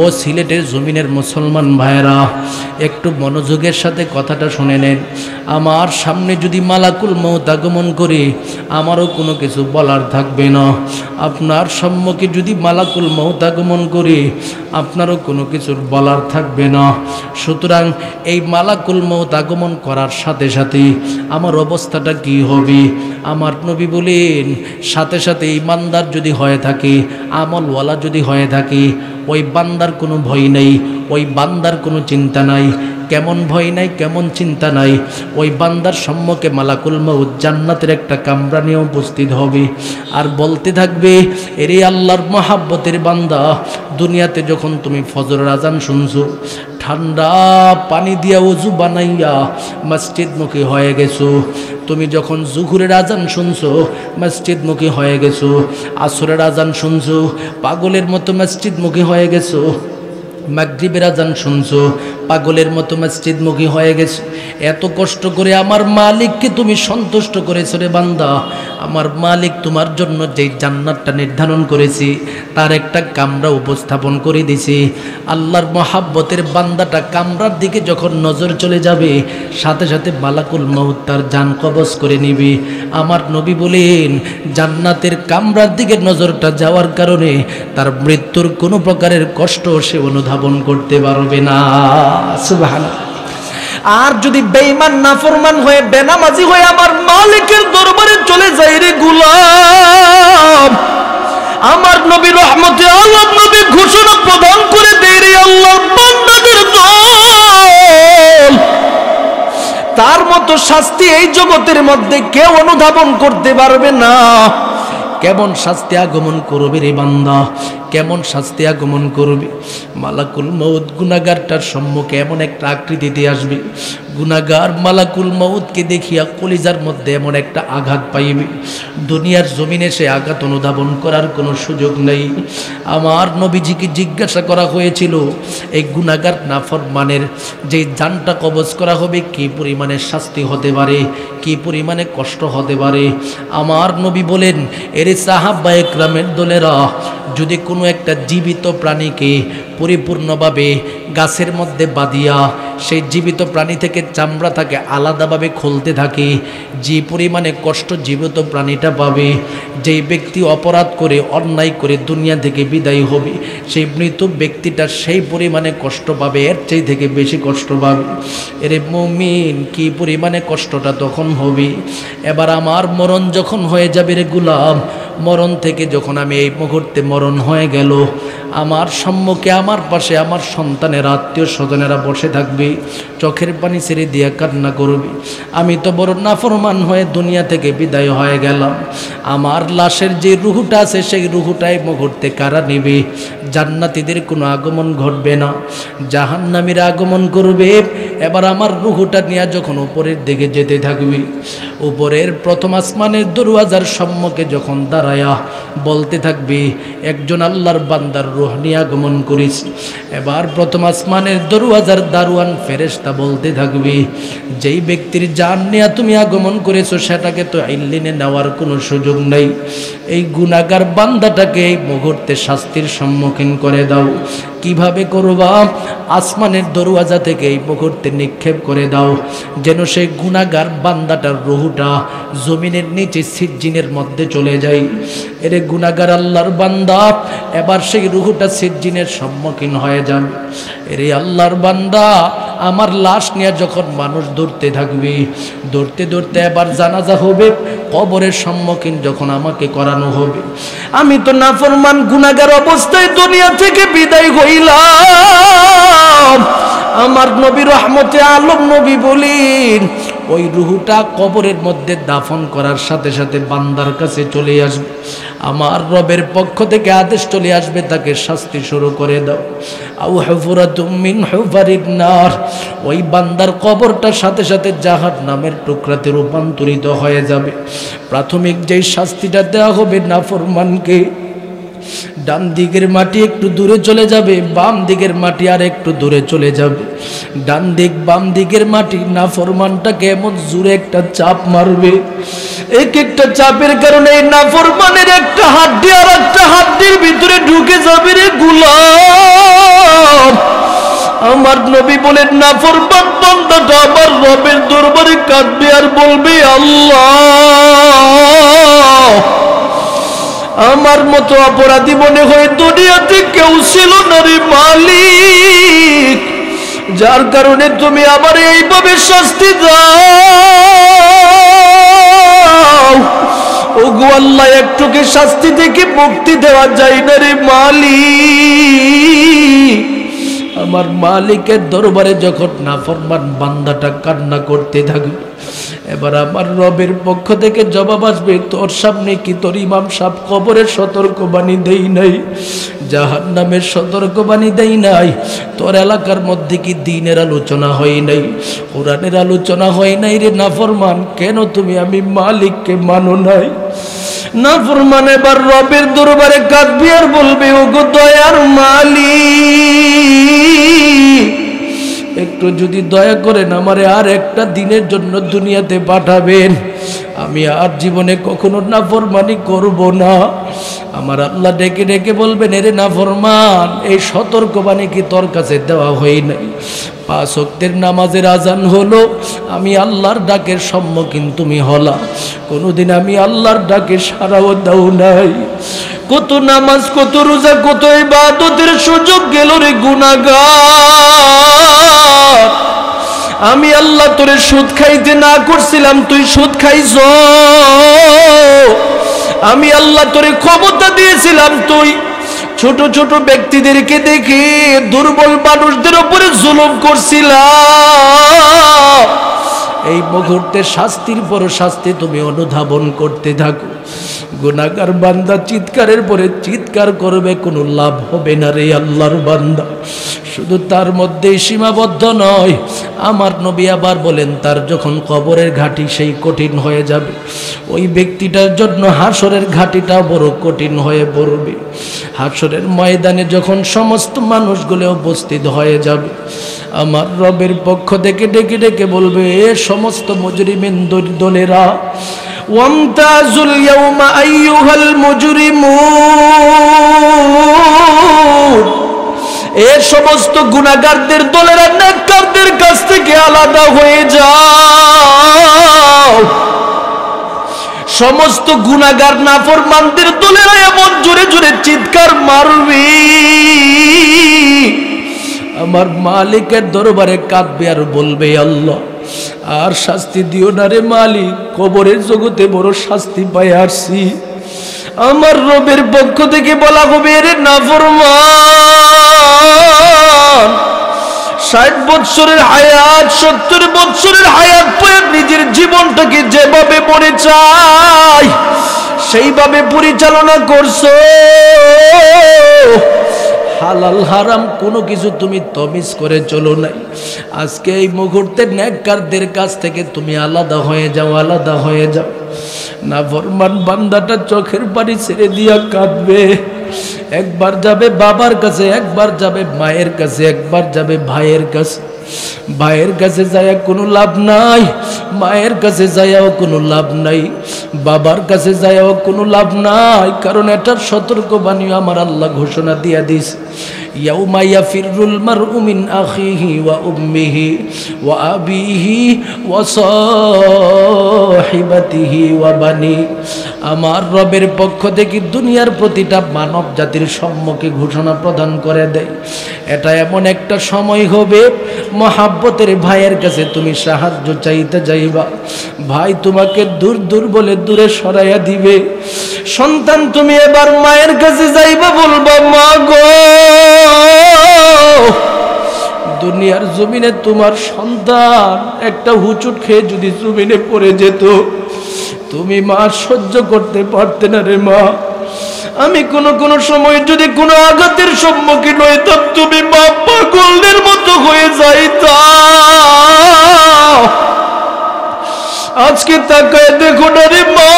ও সিলেটের জমিনের মুসলমান ভাইরা, একটু মনোযোগের সাথে কথাটা শুনে নেন। আমার সামনে যদি মালাকুল মউত আগমন করে, আমারও কোনো কিছু বলার থাকবে না। আপনার সম্মুখে যদি মালাকুল মউত আগমন করে, আপনারও কোনো কিছুর বলার থাকবে না। সুতরাং এই মালাকুল মউত আগমন করার সাথে সাথে আমার অবস্থাটা কি হবে? আমার নবী বলেন, সাথে সাথে ইমানদার যদি হয়ে থাকে, আমলওয়ালা যদি হয়ে থাকে, ওই বান্দার কোনো ভয় নেই, ওই বান্দার কোনো চিন্তা নাই। কেমন ভয় নাই, কেমন চিন্তা নাই? ওই বান্দার সম্মুখে মালাকুল মউত জান্নাতের একটা কামরা নিয়ে উপস্থিত হবে আর বলতে থাকবে, এরে আল্লাহর মহাব্বতের বান্দা, দুনিয়াতে যখন তুমি ফজরের আজান শুনছো, ঠান্ডা পানি দিয়া ওযু বানাইয়া মসজিদমুখী হয়ে গেছো। তুমি যখন জুহুরের আজান শুনছো, মসজিদমুখী হয়ে গেছো। আসরের আজান শুনছো, পাগলের মতো মসজিদমুখী হয়ে গেছো। মাগরিবের আজান শুনছো, পাগলের মতো মসজিদমুখী হয়ে গেছো। এত কষ্ট করে আমার মালিককে তুমি সন্তুষ্ট করেছো রে বান্দা। আমার মালিক তোমার জন্য যেই জান্নাতটা নির্ধারণ করেছি তার একটা কামরা উপস্থাপন করে দিছি। আল্লাহর মহাব্বতের বান্দাটা কামরার দিকে যখন নজর চলে যাবে সাথে সাথে মালাকুল মউত তার জান কবজ করে নিবে। আমার নবী বলেন জান্নাতের কামরার দিকে নজরটা যাওয়ার কারণে তার মৃত্যুর কোনো প্রকারের কষ্ট সে অনুধাবন করতে পারবে না। সুবহানাল্লাহ। আর যদি বেঈমান নাফরমান হয়ে বেনামাজি হয়ে আমার মালিকের দরবারে চলে যায় রে গোলাম, আমার নবী রহমতে আলম নবী ঘোষণা প্রদান করে দেয় রে আল্লাহর বান্দাদের দল, তার মতো শাস্তি এই জগতের মধ্যে কেউ অনুধাবন করতে পারবে না। কেমন শাস্তি আগমন করবে রে বান্দা, কেমন শাস্তি আগমন করবে। মালাকুল মউত গুনাহগারটার সম্মুখে এমন একটা আকৃতিতে আসবে, গুনাহগার মালাকুল মউতকে দেখিয়া কলিজার মধ্যে এমন একটা আঘাত পাইবে, দুনিয়ার জমিনে সে আঘাত অনুধাবন করার কোনো সুযোগ নেই। আমার নবীজিকে জিজ্ঞাসা করা হয়েছিল এই গুনাহগার নাফরমানের যে জানটা কবজ করা হবে কি পরিমাণে শাস্তি হতে পারে, কি পরিমাণে কষ্ট হতে পারে। আমার নবী বলেন এরে সাহাবা একরামের দলেরা, যদি কোনো একটা জীবিত প্রাণীকে পরিপূর্ণভাবে গাছের মধ্যে বাঁধিয়া সেই জীবিত প্রাণী থেকে চামড়া তাকে আলাদাভাবে খুলতে থাকে, যে পরিমাণে কষ্ট জীবিত প্রাণীটা পাবে, যেই ব্যক্তি অপরাধ করে অন্যায় করে দুনিয়া থেকে বিদায় হবে সেই মৃত ব্যক্তিটা সেই পরিমাণে কষ্ট পাবে, এর চেয়ে থেকে বেশি কষ্ট পাবে। এরে মুমিন কি পরিমাণে কষ্টটা তখন হবে। এবার আমার মরণ যখন হয়ে যাবে রে গোলাম, মরণ থেকে যখন আমি এই মুহূর্তে মরণ হয়ে গেল, আমার সম্মুখে আমার পাশে আমার সন্তানের আত্মীয় স্বজনেরা বসে থাকবে, চোখের পানি ছেড়ে দিয়ে কান্না করবে, আমি তো বড় নাফরমান হয়ে দুনিয়া থেকে বিদায় হয়ে গেলাম। আমার লাশের যে রুহুটা আছে সেই রুহুটা এই মুহূর্তে কারা নেবে? জান্নাতীদের কোনো আগমন ঘটবে না, জাহান্নামীরা আগমন করবে। এবার আমার রুহুটা নিয়ে যখন উপরের দিকে যেতে থাকবে, উপরের প্রথম আসমানের দরওয়াজার সম্মুখে যখন দাঁড়ায়া বলতে থাকবে একজন আল্লাহর বান্দার রূহ নিয়ে আগমন করিস। এবার প্রথম আসমানের দরওয়াজার দারোয়ান ফেরেশতা বলতে থাকবে যেই ব্যক্তির জান নিয়ে তুমি আগমন করেছো সেটাকে তো ইল্লিনে নেওয়ার কোনো সুযোগ নেই, এই গুনাহগার বান্দাটাকে এই মুহূর্তে শাস্তির সম্মুখীন করে দাও। কিভাবে করবা? আসমানের দরওয়াজা থেকে এই মুহূর্তে নিক্ষেপ করে দাও, যেন সেই গুনাহগার বান্দাটার রুহুটা জমিনের নিচে সিজ্জিনের মধ্যে চলে যায়। এরে গুনাহগার আল্লাহর বান্দা, এবার সেই রুহুটা সিজ্জিনের সম্মুখীন হয়ে যাবে। এরে আল্লাহর বান্দা, আমার লাশ নিয়ে যখন মানুষ দৌড়তে থাকবে, দৌড়তে দৌড়তে এবার জানাজা হবে, কবরের সম্মুখীন যখন আমাকে করানো হবে, আমি তো নাফরমান গুনাহগার অবস্থায় দুনিয়া থেকে বিদায় হইলাম। আমার নবী রহমতে আলম নবী বলেন ওই রুহুটা কবরের মধ্যে দাফন করার সাথে সাথে বান্দার কাছে চলে আসবে, আমার রবের পক্ষ থেকে আদেশ চলে আসবে তাকে শাস্তি শুরু করে দাও। আউ হুফরাতুম মিন হুফারিন নার, ওই বান্দার কবরটার সাথে সাথে জাহান্নামের টুকরাতে রূপান্তরিত হয়ে যাবে। প্রাথমিক যেই শাস্তিটা দেওয়া হবে নাফরমানকে, ডান দিকের মাটি একটু দূরে চলে যাবে, বাম দিকের মাটি আর একটু দূরে চলে যাবে। ডান দিক বাম দিকের মাটি নাফরমানটাকে এমন জোরে একটা চাপ মারবে, এক একটা চাপের কারণে এই নাফরমানের একটা হাড্ডি আর একটা হাড্ডির ভিতরে ঢুকে যাবে রে গোলাম। আমার নবী বলেন নাফরমান বান্দাটা আমার রবের দরবারে কাঁদবে আর বলবে আল্লাহ, আমার মতো অপরাধী মনে হয় দুনিয়াতে কেউ ছিল না রে মালিক, যার কারণে তুমি আমার এইভাবে শাস্তি দাও। ওগো আল্লাহ, একটুকে শাস্তি থেকে মুক্তি দেওয়া যায় না রে মালিক। আমার মালিকের দরবারে যখন নাফরমান বান্দাটা কান্না করতে থাকবে, এবার আমার রবের পক্ষ থেকে জবাব আসবে, তোর সামনে কি তোর ইমাম সাহেব কবরের সতর্কবাণী দেই নাই, জাহান্নামের সতর্কবাণী দেই নাই, তোর এলাকার মধ্যে কি দ্বীনের আলোচনা হয় নাই, কোরআনের আলোচনা হয় নাই রে নাফরমান, কেন তুমি আমি মালিককে মানো নাই? নাফরমান এবার রবের দরবারে কাঁদবে আর বলবে ওগো দয়ার মালিক, একটু যদি দয়া করেন আমারে আর একটা দিনের জন্য দুনিয়াতে পাঠাবেন, আমি আর জীবনে কখনো নাফরমানি করব না। আমার আল্লাহ ডেকে ডেকে বলবেন, এরে নাফরমান, এই সতর্কবাণী কি তোর কাছে দেওয়া হয় নাই? 5 ওয়াক্তের নামাজের আজান হলো, আমি আল্লাহর ডাকের সম্মুখীন তুমি হলা, কোনোদিন আমি আল্লাহর ডাকে সাড়াও দাও নাই। কত নামাজ, কত রোজা, কত ইবাদতের সুযোগ গেল রে গুনাহগার। আমি আল্লাহ তোরে সুদ খাইতে না করছিলাম, তুই সুদ খাইছ। আমি আল্লাহ তোরে ক্ষমতা দিয়েছিলাম, তুই ছোট ছোট ব্যক্তিদেরকে দেখে দুর্বল মানুষদের উপরে জুলুম করছিলাম। এই মুহূর্তে শাস্তির পর শাস্তি তুমি অনুধাবন করতে থাকো। গুনাহগার বান্দা চিৎকারের পরে চিৎকার করবে, কোনো লাভ হবে না রে আল্লাহর বান্দা। শুধু তার মধ্যেই সীমাবদ্ধ নয়, আমার নবী আবার বলেন, তার যখন কবরের ঘাটি সেই কঠিন হয়ে যাবে, ওই ব্যক্তিটার জন্য হাসরের ঘাটিটা বড় কঠিন হয়ে পড়বে। হাসরের ময়দানে যখন সমস্ত মানুষগুলো উপস্থিত হয়ে যাবে, আমার রবের পক্ষ থেকে ডেকে ডেকে বলবে, এ সমস্ত মুজরিমিন দলেরা, ওয়ামতাজুল ইয়াউমা আইয়ুহাল মুজরিমুন, এই সমস্ত গুনাহগারদের দলেরা নেককারদের কাছ থেকে আলাদা হয়ে যাও। সমস্ত গুনাহগার নাফরমানদের দলেরা এমন জোরে জোরে চিৎকার মারবে, আমার মালিকের দরবারে কাঁদবে আর বলবে, আল্লাহ আর শাস্তি দিও না রে মালিক, কবরের জগতে বড় শাস্তি পাই আসছি। আমার রবের পক্ষ থেকে বলা হবে, রে নাফরমান, 60 বছরের হায়াত, 70 বছরের হায়াত পেয়ে নিজের জীবনটাকে যেভাবে মনে চাই সেইভাবে পরিচালনা করছো। হালাল হারাম কোনো কিছু তুমি তমিজ করে চলো নাই। আজকে এই মুহূর্তে নেককারদের কাছ থেকে তুমি আলাদা হয়ে যাও, আলাদা হয়ে যাও। নাফরমান বান্দাটা চোখের পানি ছেড়ে দিয়া কাঁদবে। একবার যাবে বাবার কাছে, একবার যাবে মায়ের কাছে, একবার যাবে ভাইয়ের কাছে। ভাইয়ের কাছে যায়া কোনো লাভ নাই, মায়ের কাছে যায়াও কোনো লাভ নাই, বাবার কাছে যায়াও কোনো লাভ নাই। কারণ এটার সতর্কবাণী আমার আল্লাহ ঘোষণা দিয়া দিয়েছে, ইয়াউমা ইয়াফিরুল মারউ মিন আখিহি ওয়া উম্মিহি ওয়া আবিহি ওয়া সাহিবাতিহি ওয়া বানি। আমার রবের পক্ষ থেকে দুনিয়ার প্রতিটা মানব জাতির সম্মুখে ঘোষণা প্রদান করে দেয়, এটা এমন একটা সময় হবে, মহাব্বতের ভাইয়ের কাছে তুমি সাহায্য চাইতে যাইবা, ভাই তোমাকে দূর দূর বলে দূরে সরাইয়া দিবে। সন্তান তুমি এবার মায়ের কাছে যাইবা, বলবা, মা গো, দুনিয়ার জমিনে তোমার সন্তান একটা হুচুট খেয়ে যদি জমিনে পড়ে যেত, তুমি মা সহ্য করতে পারতে না রে মা। আমি কোন সময় যদি কোনো আঘাতের সম্মুখীন হইতাম, তুমি মা পাগলের মতো হয়ে যাইতা। আজকে তাকায় দেখো না রে মা,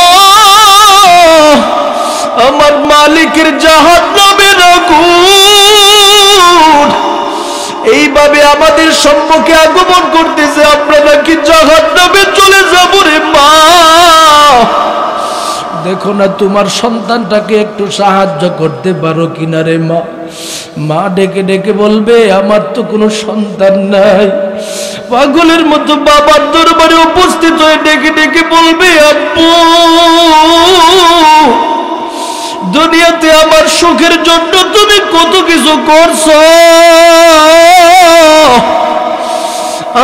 আমার মালিকের জাহান্নামের আগুন এইভাবে আমাদের সম্মুখে আগমন করতেছে, আমরা নাকি জাহান্নামে চলে যাব রে মা। দেখো না তোমার সন্তানটাকে একটু সাহায্য করতে পারো কিনা রে মা। মা ডেকে ডেকে বলবে, আমার তো কোনো সন্তান নাই। পাগলের মতো বাবার দরবারে উপস্থিত হয়ে ডেকে ডেকে বলবে, আব্বু, দুনিয়াতে আমার সুখের জন্য তুমি কত কিছু করছো,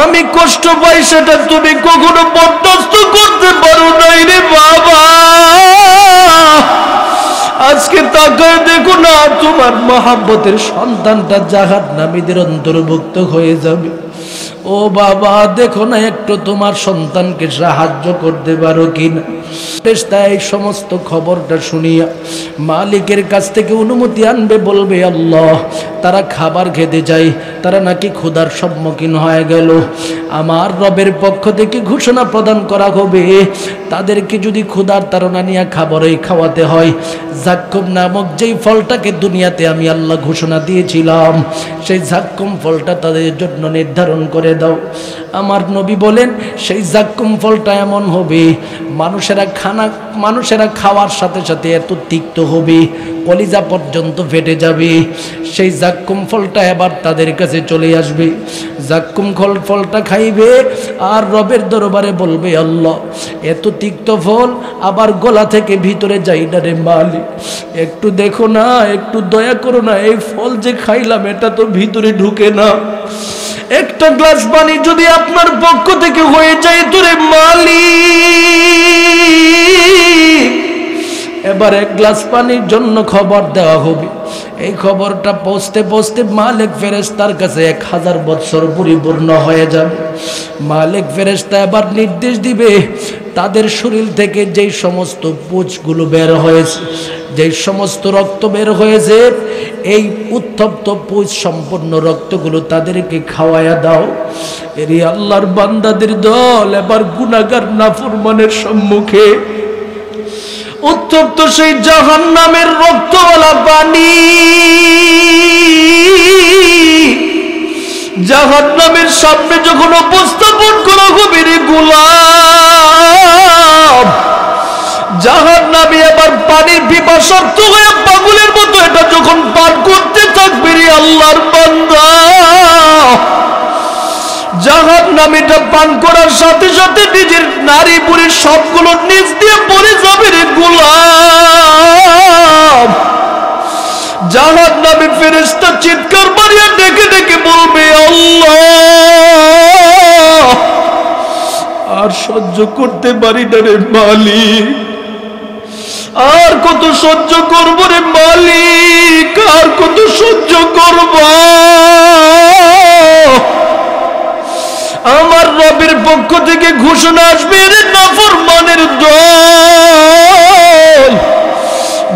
আমি কষ্ট পাই সেটা তুমি কখনো বরদাস্ত করতে পারো নাই রে বাবা। আজকে তাকায় দেখো না, তোমার মহাব্বতের সন্তানটা জাহান্নামীদের অন্তর্ভুক্ত হয়ে যাবে। ও বাবা, দেখো না একটু তোমার সন্তানকে সাহায্য করতে পারো কিনা। ফেরেশতা এই সমস্ত খবরটা শুনিয়া মালিকের কাছ থেকে অনুমতি আনবে, বলবে, আল্লাহ, তারা খাবার খেতে চাই, তারা নাকি ক্ষুধার সম্মুখীন হয়ে গেল। আমার রবের পক্ষ থেকে ঘোষণা প্রদান করা হবে, তাদেরকে যদি ক্ষুধার তাড়না নিয়ে খাবারই খাওয়াতে হয়, যাক্কুম নামক যেই ফলটাকে দুনিয়াতে আমি আল্লাহ ঘোষণা দিয়েছিলাম, সেই যাক্কুম ফলটা তাদের জন্য নির্ধারণ করে দাও। আমার নবী বলেন সেই যাক্কুম ফলটা এমন হবে, মানুষেরা খাওয়ার সাথে সাথে এত তিক্ত হবে, কলিজা পর্যন্ত ফেটে যাবে। সেই যাক্কুম ফলটা এবার তাদের কাছে চলে আসবে, যাক্কুম ফলটা খাইবে আর রবের দরবারে বলবে, আল্লাহ এত তিক্ত ফল আবার গলা থেকে ভিতরে যাই না রে মালিক, একটু দেখো না, একটু দয়া করো না, এই ফল যে খাইলাম এটা তো ভিতরে ঢুকে না, একটা গ্লাস পানি যদি আপনার পক্ষ থেকে হয়ে যায় তো রে মালিক। এবার এক গ্লাস পানির জন্য খবর দেওয়া হবে, এই খবরটা পৌঁছতে পৌঁছতে মালিক ফেরেশতার কাছে 1000 বৎসর পরিপূর্ণ হয়ে যাবে। মালিক ফেরেশতা এবার নির্দেশ দিবে, তাদের শরীর থেকে যেই সমস্ত পুঁজগুলো বের হয়েছে, যেই সমস্ত রক্ত বের হয়েছে, এই উত্তপ্ত পুঁজ সম্পন্ন রক্তগুলো তাদেরকে খাওয়ায়া দাও। এরই আল্লাহর বান্দাদের দল এবার গুনাহগার নাফরমানের সম্মুখে উত্তপ্ত সেই জাহান্নামের রক্তওয়ালা পানি, জাহান্নামের সামনে যখন উপস্থাপন করা হবে রে গোলাম, জাহান্নামী এবার পানির পিপাসার্ত হয়ে পাগলের মতো এটা যখন পান করতে থাকবে রে আল্লাহর বান্দা, জাহান্নামীটা পান করার সাথে সাথে নিজের নারী বুড়ি সবগুলো নিচ দিয়ে পড়ে যাবে রে গোলাম। জাহান্নামী ফেরেশতা চিৎকার মারিয়া ডেকে ডেকে বলবে, আল্লাহ আর সহ্য করতে পারি না রে মালিক, আর কত সহ্য করব রে মালিক, আর কত সহ্য করব। আমার রবের পক্ষ থেকে ঘোষণা আসবে, রে নাফরমানের দল,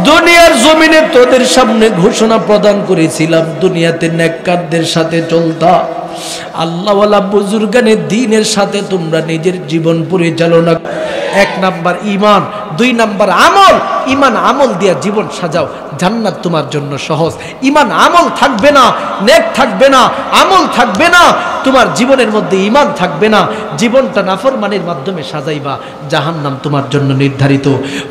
দুনিয়ার জমিনে তোদের সামনে ঘোষণা প্রদান করেছিলাম, দুনিয়াতে নেককারদের সাথে চলতা, আল্লাহওয়ালা বুজুর্গানে দ্বীনের সাথে তোমরা নিজের জীবন পরিচালনা। 1 নাম্বার ঈমান, 2 নাম্বার আমল। ঈমান আমল দিয়া জীবন সাজাও, জান্নাত তোমার জন্য সহজ। ঈমান আমল থাকবে না, নেক থাকবে না, আমল থাকবে না, তোমার জীবনের মধ্যে ঈমান থাকবে না, জীবনটা নাফরমানির মাধ্যমে সাজাইবা, জাহান্নাম তোমার জন্য নির্ধারিত।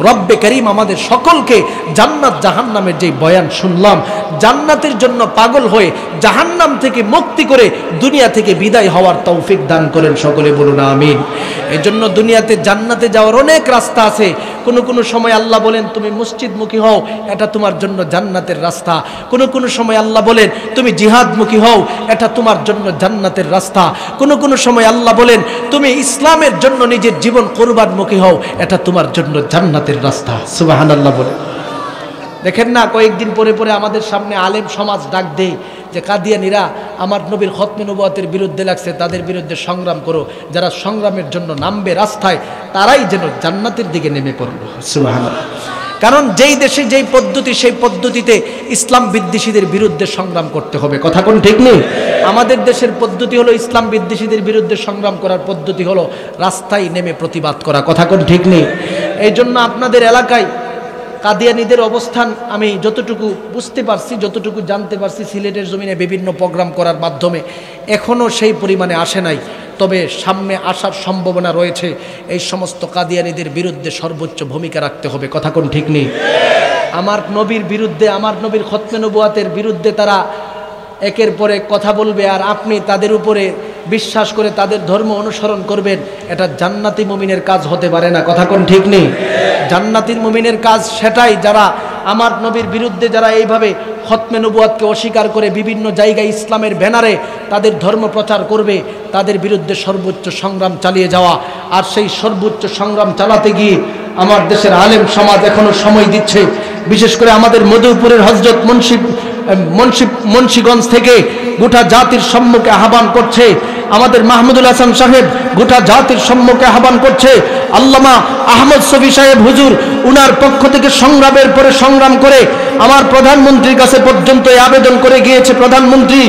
রব্বে করিম আমাদের সকলকে জান্নাত জাহান্নামের যে বয়ান শুনলাম, জান্নাতের জন্য পাগল হয়ে জাহান্নাম থেকে মুক্তি করে দুনিয়া থেকে বিদায় হওয়ার তৌফিক দান করেন, সকলে বলুন আমিন। এজন্য দুনিয়াতে জান্নাতে যাওয়ার অনেক রাস্তা আছে। কোনো সময় আল্লাহ বলেন তুমি মসজিদমুখী হও, এটা তোমার জন্য জান্নাতের রাস্তা। কোনো সময় আল্লাহ বলেন তুমি জিহাদমুখী হও, এটা তোমার জন্য জান্নাতের রাস্তা। কোনো সময় আল্লাহ বলেন তুমি ইসলামের জন্য নিজের জীবন কুরবানমুখী হও, এটা তোমার জন্য জান্নাতের রাস্তা। সুবহানাল্লাহ বলে দেখেন না, কয়েকদিন পরে পরে আমাদের সামনে আলেম সমাজ ডাক দেয় যে কাদিয়ানীরা আমার নবীর খতমে নবুয়তের বিরুদ্ধে লাগছে, তাদের বিরুদ্ধে সংগ্রাম করো। যারা সংগ্রামের জন্য নামবে রাস্তায়, তারাই যেন জান্নাতের দিকে নেমে পড়লো। সুবহানাল্লাহ। কারণ যেই দেশে যেই পদ্ধতি, সেই পদ্ধতিতে ইসলাম বিদ্বেষীদের বিরুদ্ধে সংগ্রাম করতে হবে। কথা কোন ঠিক নেই? আমাদের দেশের পদ্ধতি হলো ইসলাম বিদ্বেষীদের বিরুদ্ধে সংগ্রাম করার পদ্ধতি হলো রাস্তায় নেমে প্রতিবাদ করা। কথা কোন ঠিক নেই? এই জন্য আপনাদের এলাকায় কাদিয়ানীদের অবস্থান আমি যতটুকু বুঝতে পারছি, যতটুকু জানতে পারছি, সিলেটের জমিনে বিভিন্ন প্রোগ্রাম করার মাধ্যমে এখনও সেই পরিমাণে আসে নাই, তবে সামনে আসার সম্ভাবনা রয়েছে। এই সমস্ত কাদিয়ানীদের বিরুদ্ধে সর্বোচ্চ ভূমিকা রাখতে হবে। কথা কোন ঠিক নেই? আমার নবীর বিরুদ্ধে, আমার নবীর খতমে নবুয়তের বিরুদ্ধে তারা একের পর এক কথা বলবে, আর আপনি তাদের উপরে বিশ্বাস করে তাদের ধর্ম অনুসরণ করবেন, এটা জান্নাতি মুমিনের কাজ হতে পারে না। কথা কোন ঠিক নেই? জান্নাতির মুমিনের কাজ সেটাই, যারা আমার নবীর বিরুদ্ধে, যারা এইভাবে খতমে নবুয়তকে অস্বীকার করে বিভিন্ন জায়গায় ইসলামের ব্যানারে তাদের ধর্ম প্রচার করবে, তাদের বিরুদ্ধে সর্বোচ্চ সংগ্রাম চালিয়ে যাওয়া। আর সেই সর্বোচ্চ সংগ্রাম চালাতে গিয়ে আমার দেশের আলেম সমাজ এখনো সময় দিচ্ছে। বিশেষ করে আমাদের মধুপুরের হযরত মুন্সিগঞ্জ থেকে গোটা জাতির সম্মুখে আহ্বান করছে, আমাদের মাহমুদুল হাসান সাহেব গোটা জাতির সম্মুখে আহ্বান করছে। আল্লামা আহমদ শফি সাহেব হুজুর উনার পক্ষ থেকে সংগ্রামের পরে সংগ্রাম করে আমার প্রধানমন্ত্রীর কাছে পর্যন্ত আবেদন করে গিয়েছে, প্রধানমন্ত্রী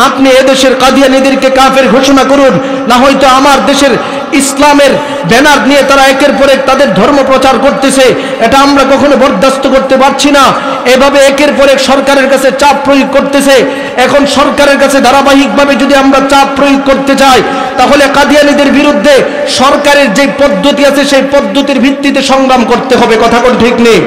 আপনি এদেশের কাদিয়ানীদেরকে কাফের ঘোষণা করুন, না হয়তো আমার দেশের ইসলামের ব্যানার নিয়ে তারা একের পর এক তাদের ধর্ম প্রচার করতেছে, এটা আমরা কখনো বরদাস্ত করতে পারছি না। এভাবে একের পর এক সরকারের কাছে চাপ প্রয়োগ করতেছে। এখন সরকারের কাছে ধারাবাহিকভাবে যদি আমরা চাপ প্রয়োগ করতে চাই, তাহলে কাদিয়ানীদের বিরুদ্ধে সরকারের যে পদ্ধতি আছে সেই পদ্ধতির ভিত্তিতে সংগ্রাম করতে হবে। কথা কোন ঠিক নেই?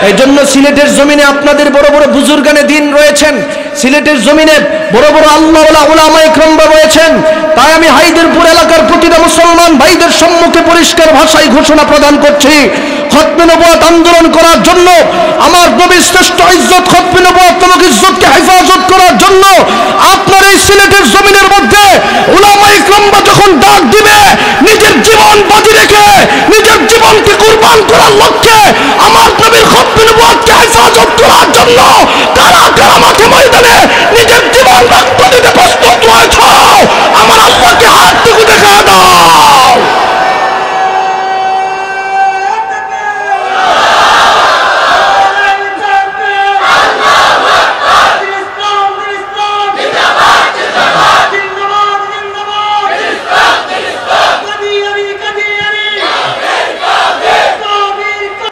এই জন্য সিলেটের জমিনে আপনাদের বড় বড় বুজুর্গানে দিন রয়েছেন, সিলেটের জমিনে বড় বড় আল্লাহওয়ালা উলামায়ে কেরাম রয়েছেন। তাই আমি হায়দারপুর এলাকার প্রতিটা মুসলমান ভাইদের সম্মুখে পরিষ্কার ভাষায় ঘোষণা প্রদান করছি, খতমে নবুয়ত আন্দোলন করার জন্য, আমার নবীর শ্রেষ্ঠ ইজ্জত খতমে নবুয়ত নামক ইজ্জতকে হেফাজত করার জন্য আপনার এই সিলেটের জমিনের মধ্যে উলামায়ে কেরাম যখন ডাক দিবে, নিজের জীবন বাজি রেখে নিজের জীবনকে কুরবান করার লক্ষ্যে আমার নবীর খতমে নবুয়তকে হেফাজত করার জন্য কারা কারা মাঠে ময়দানে নিজের জীবন রক্ত দিতে প্রস্তুত হয়েছ, আমার আল্লাহকে হাতটুকু দেখা দাও।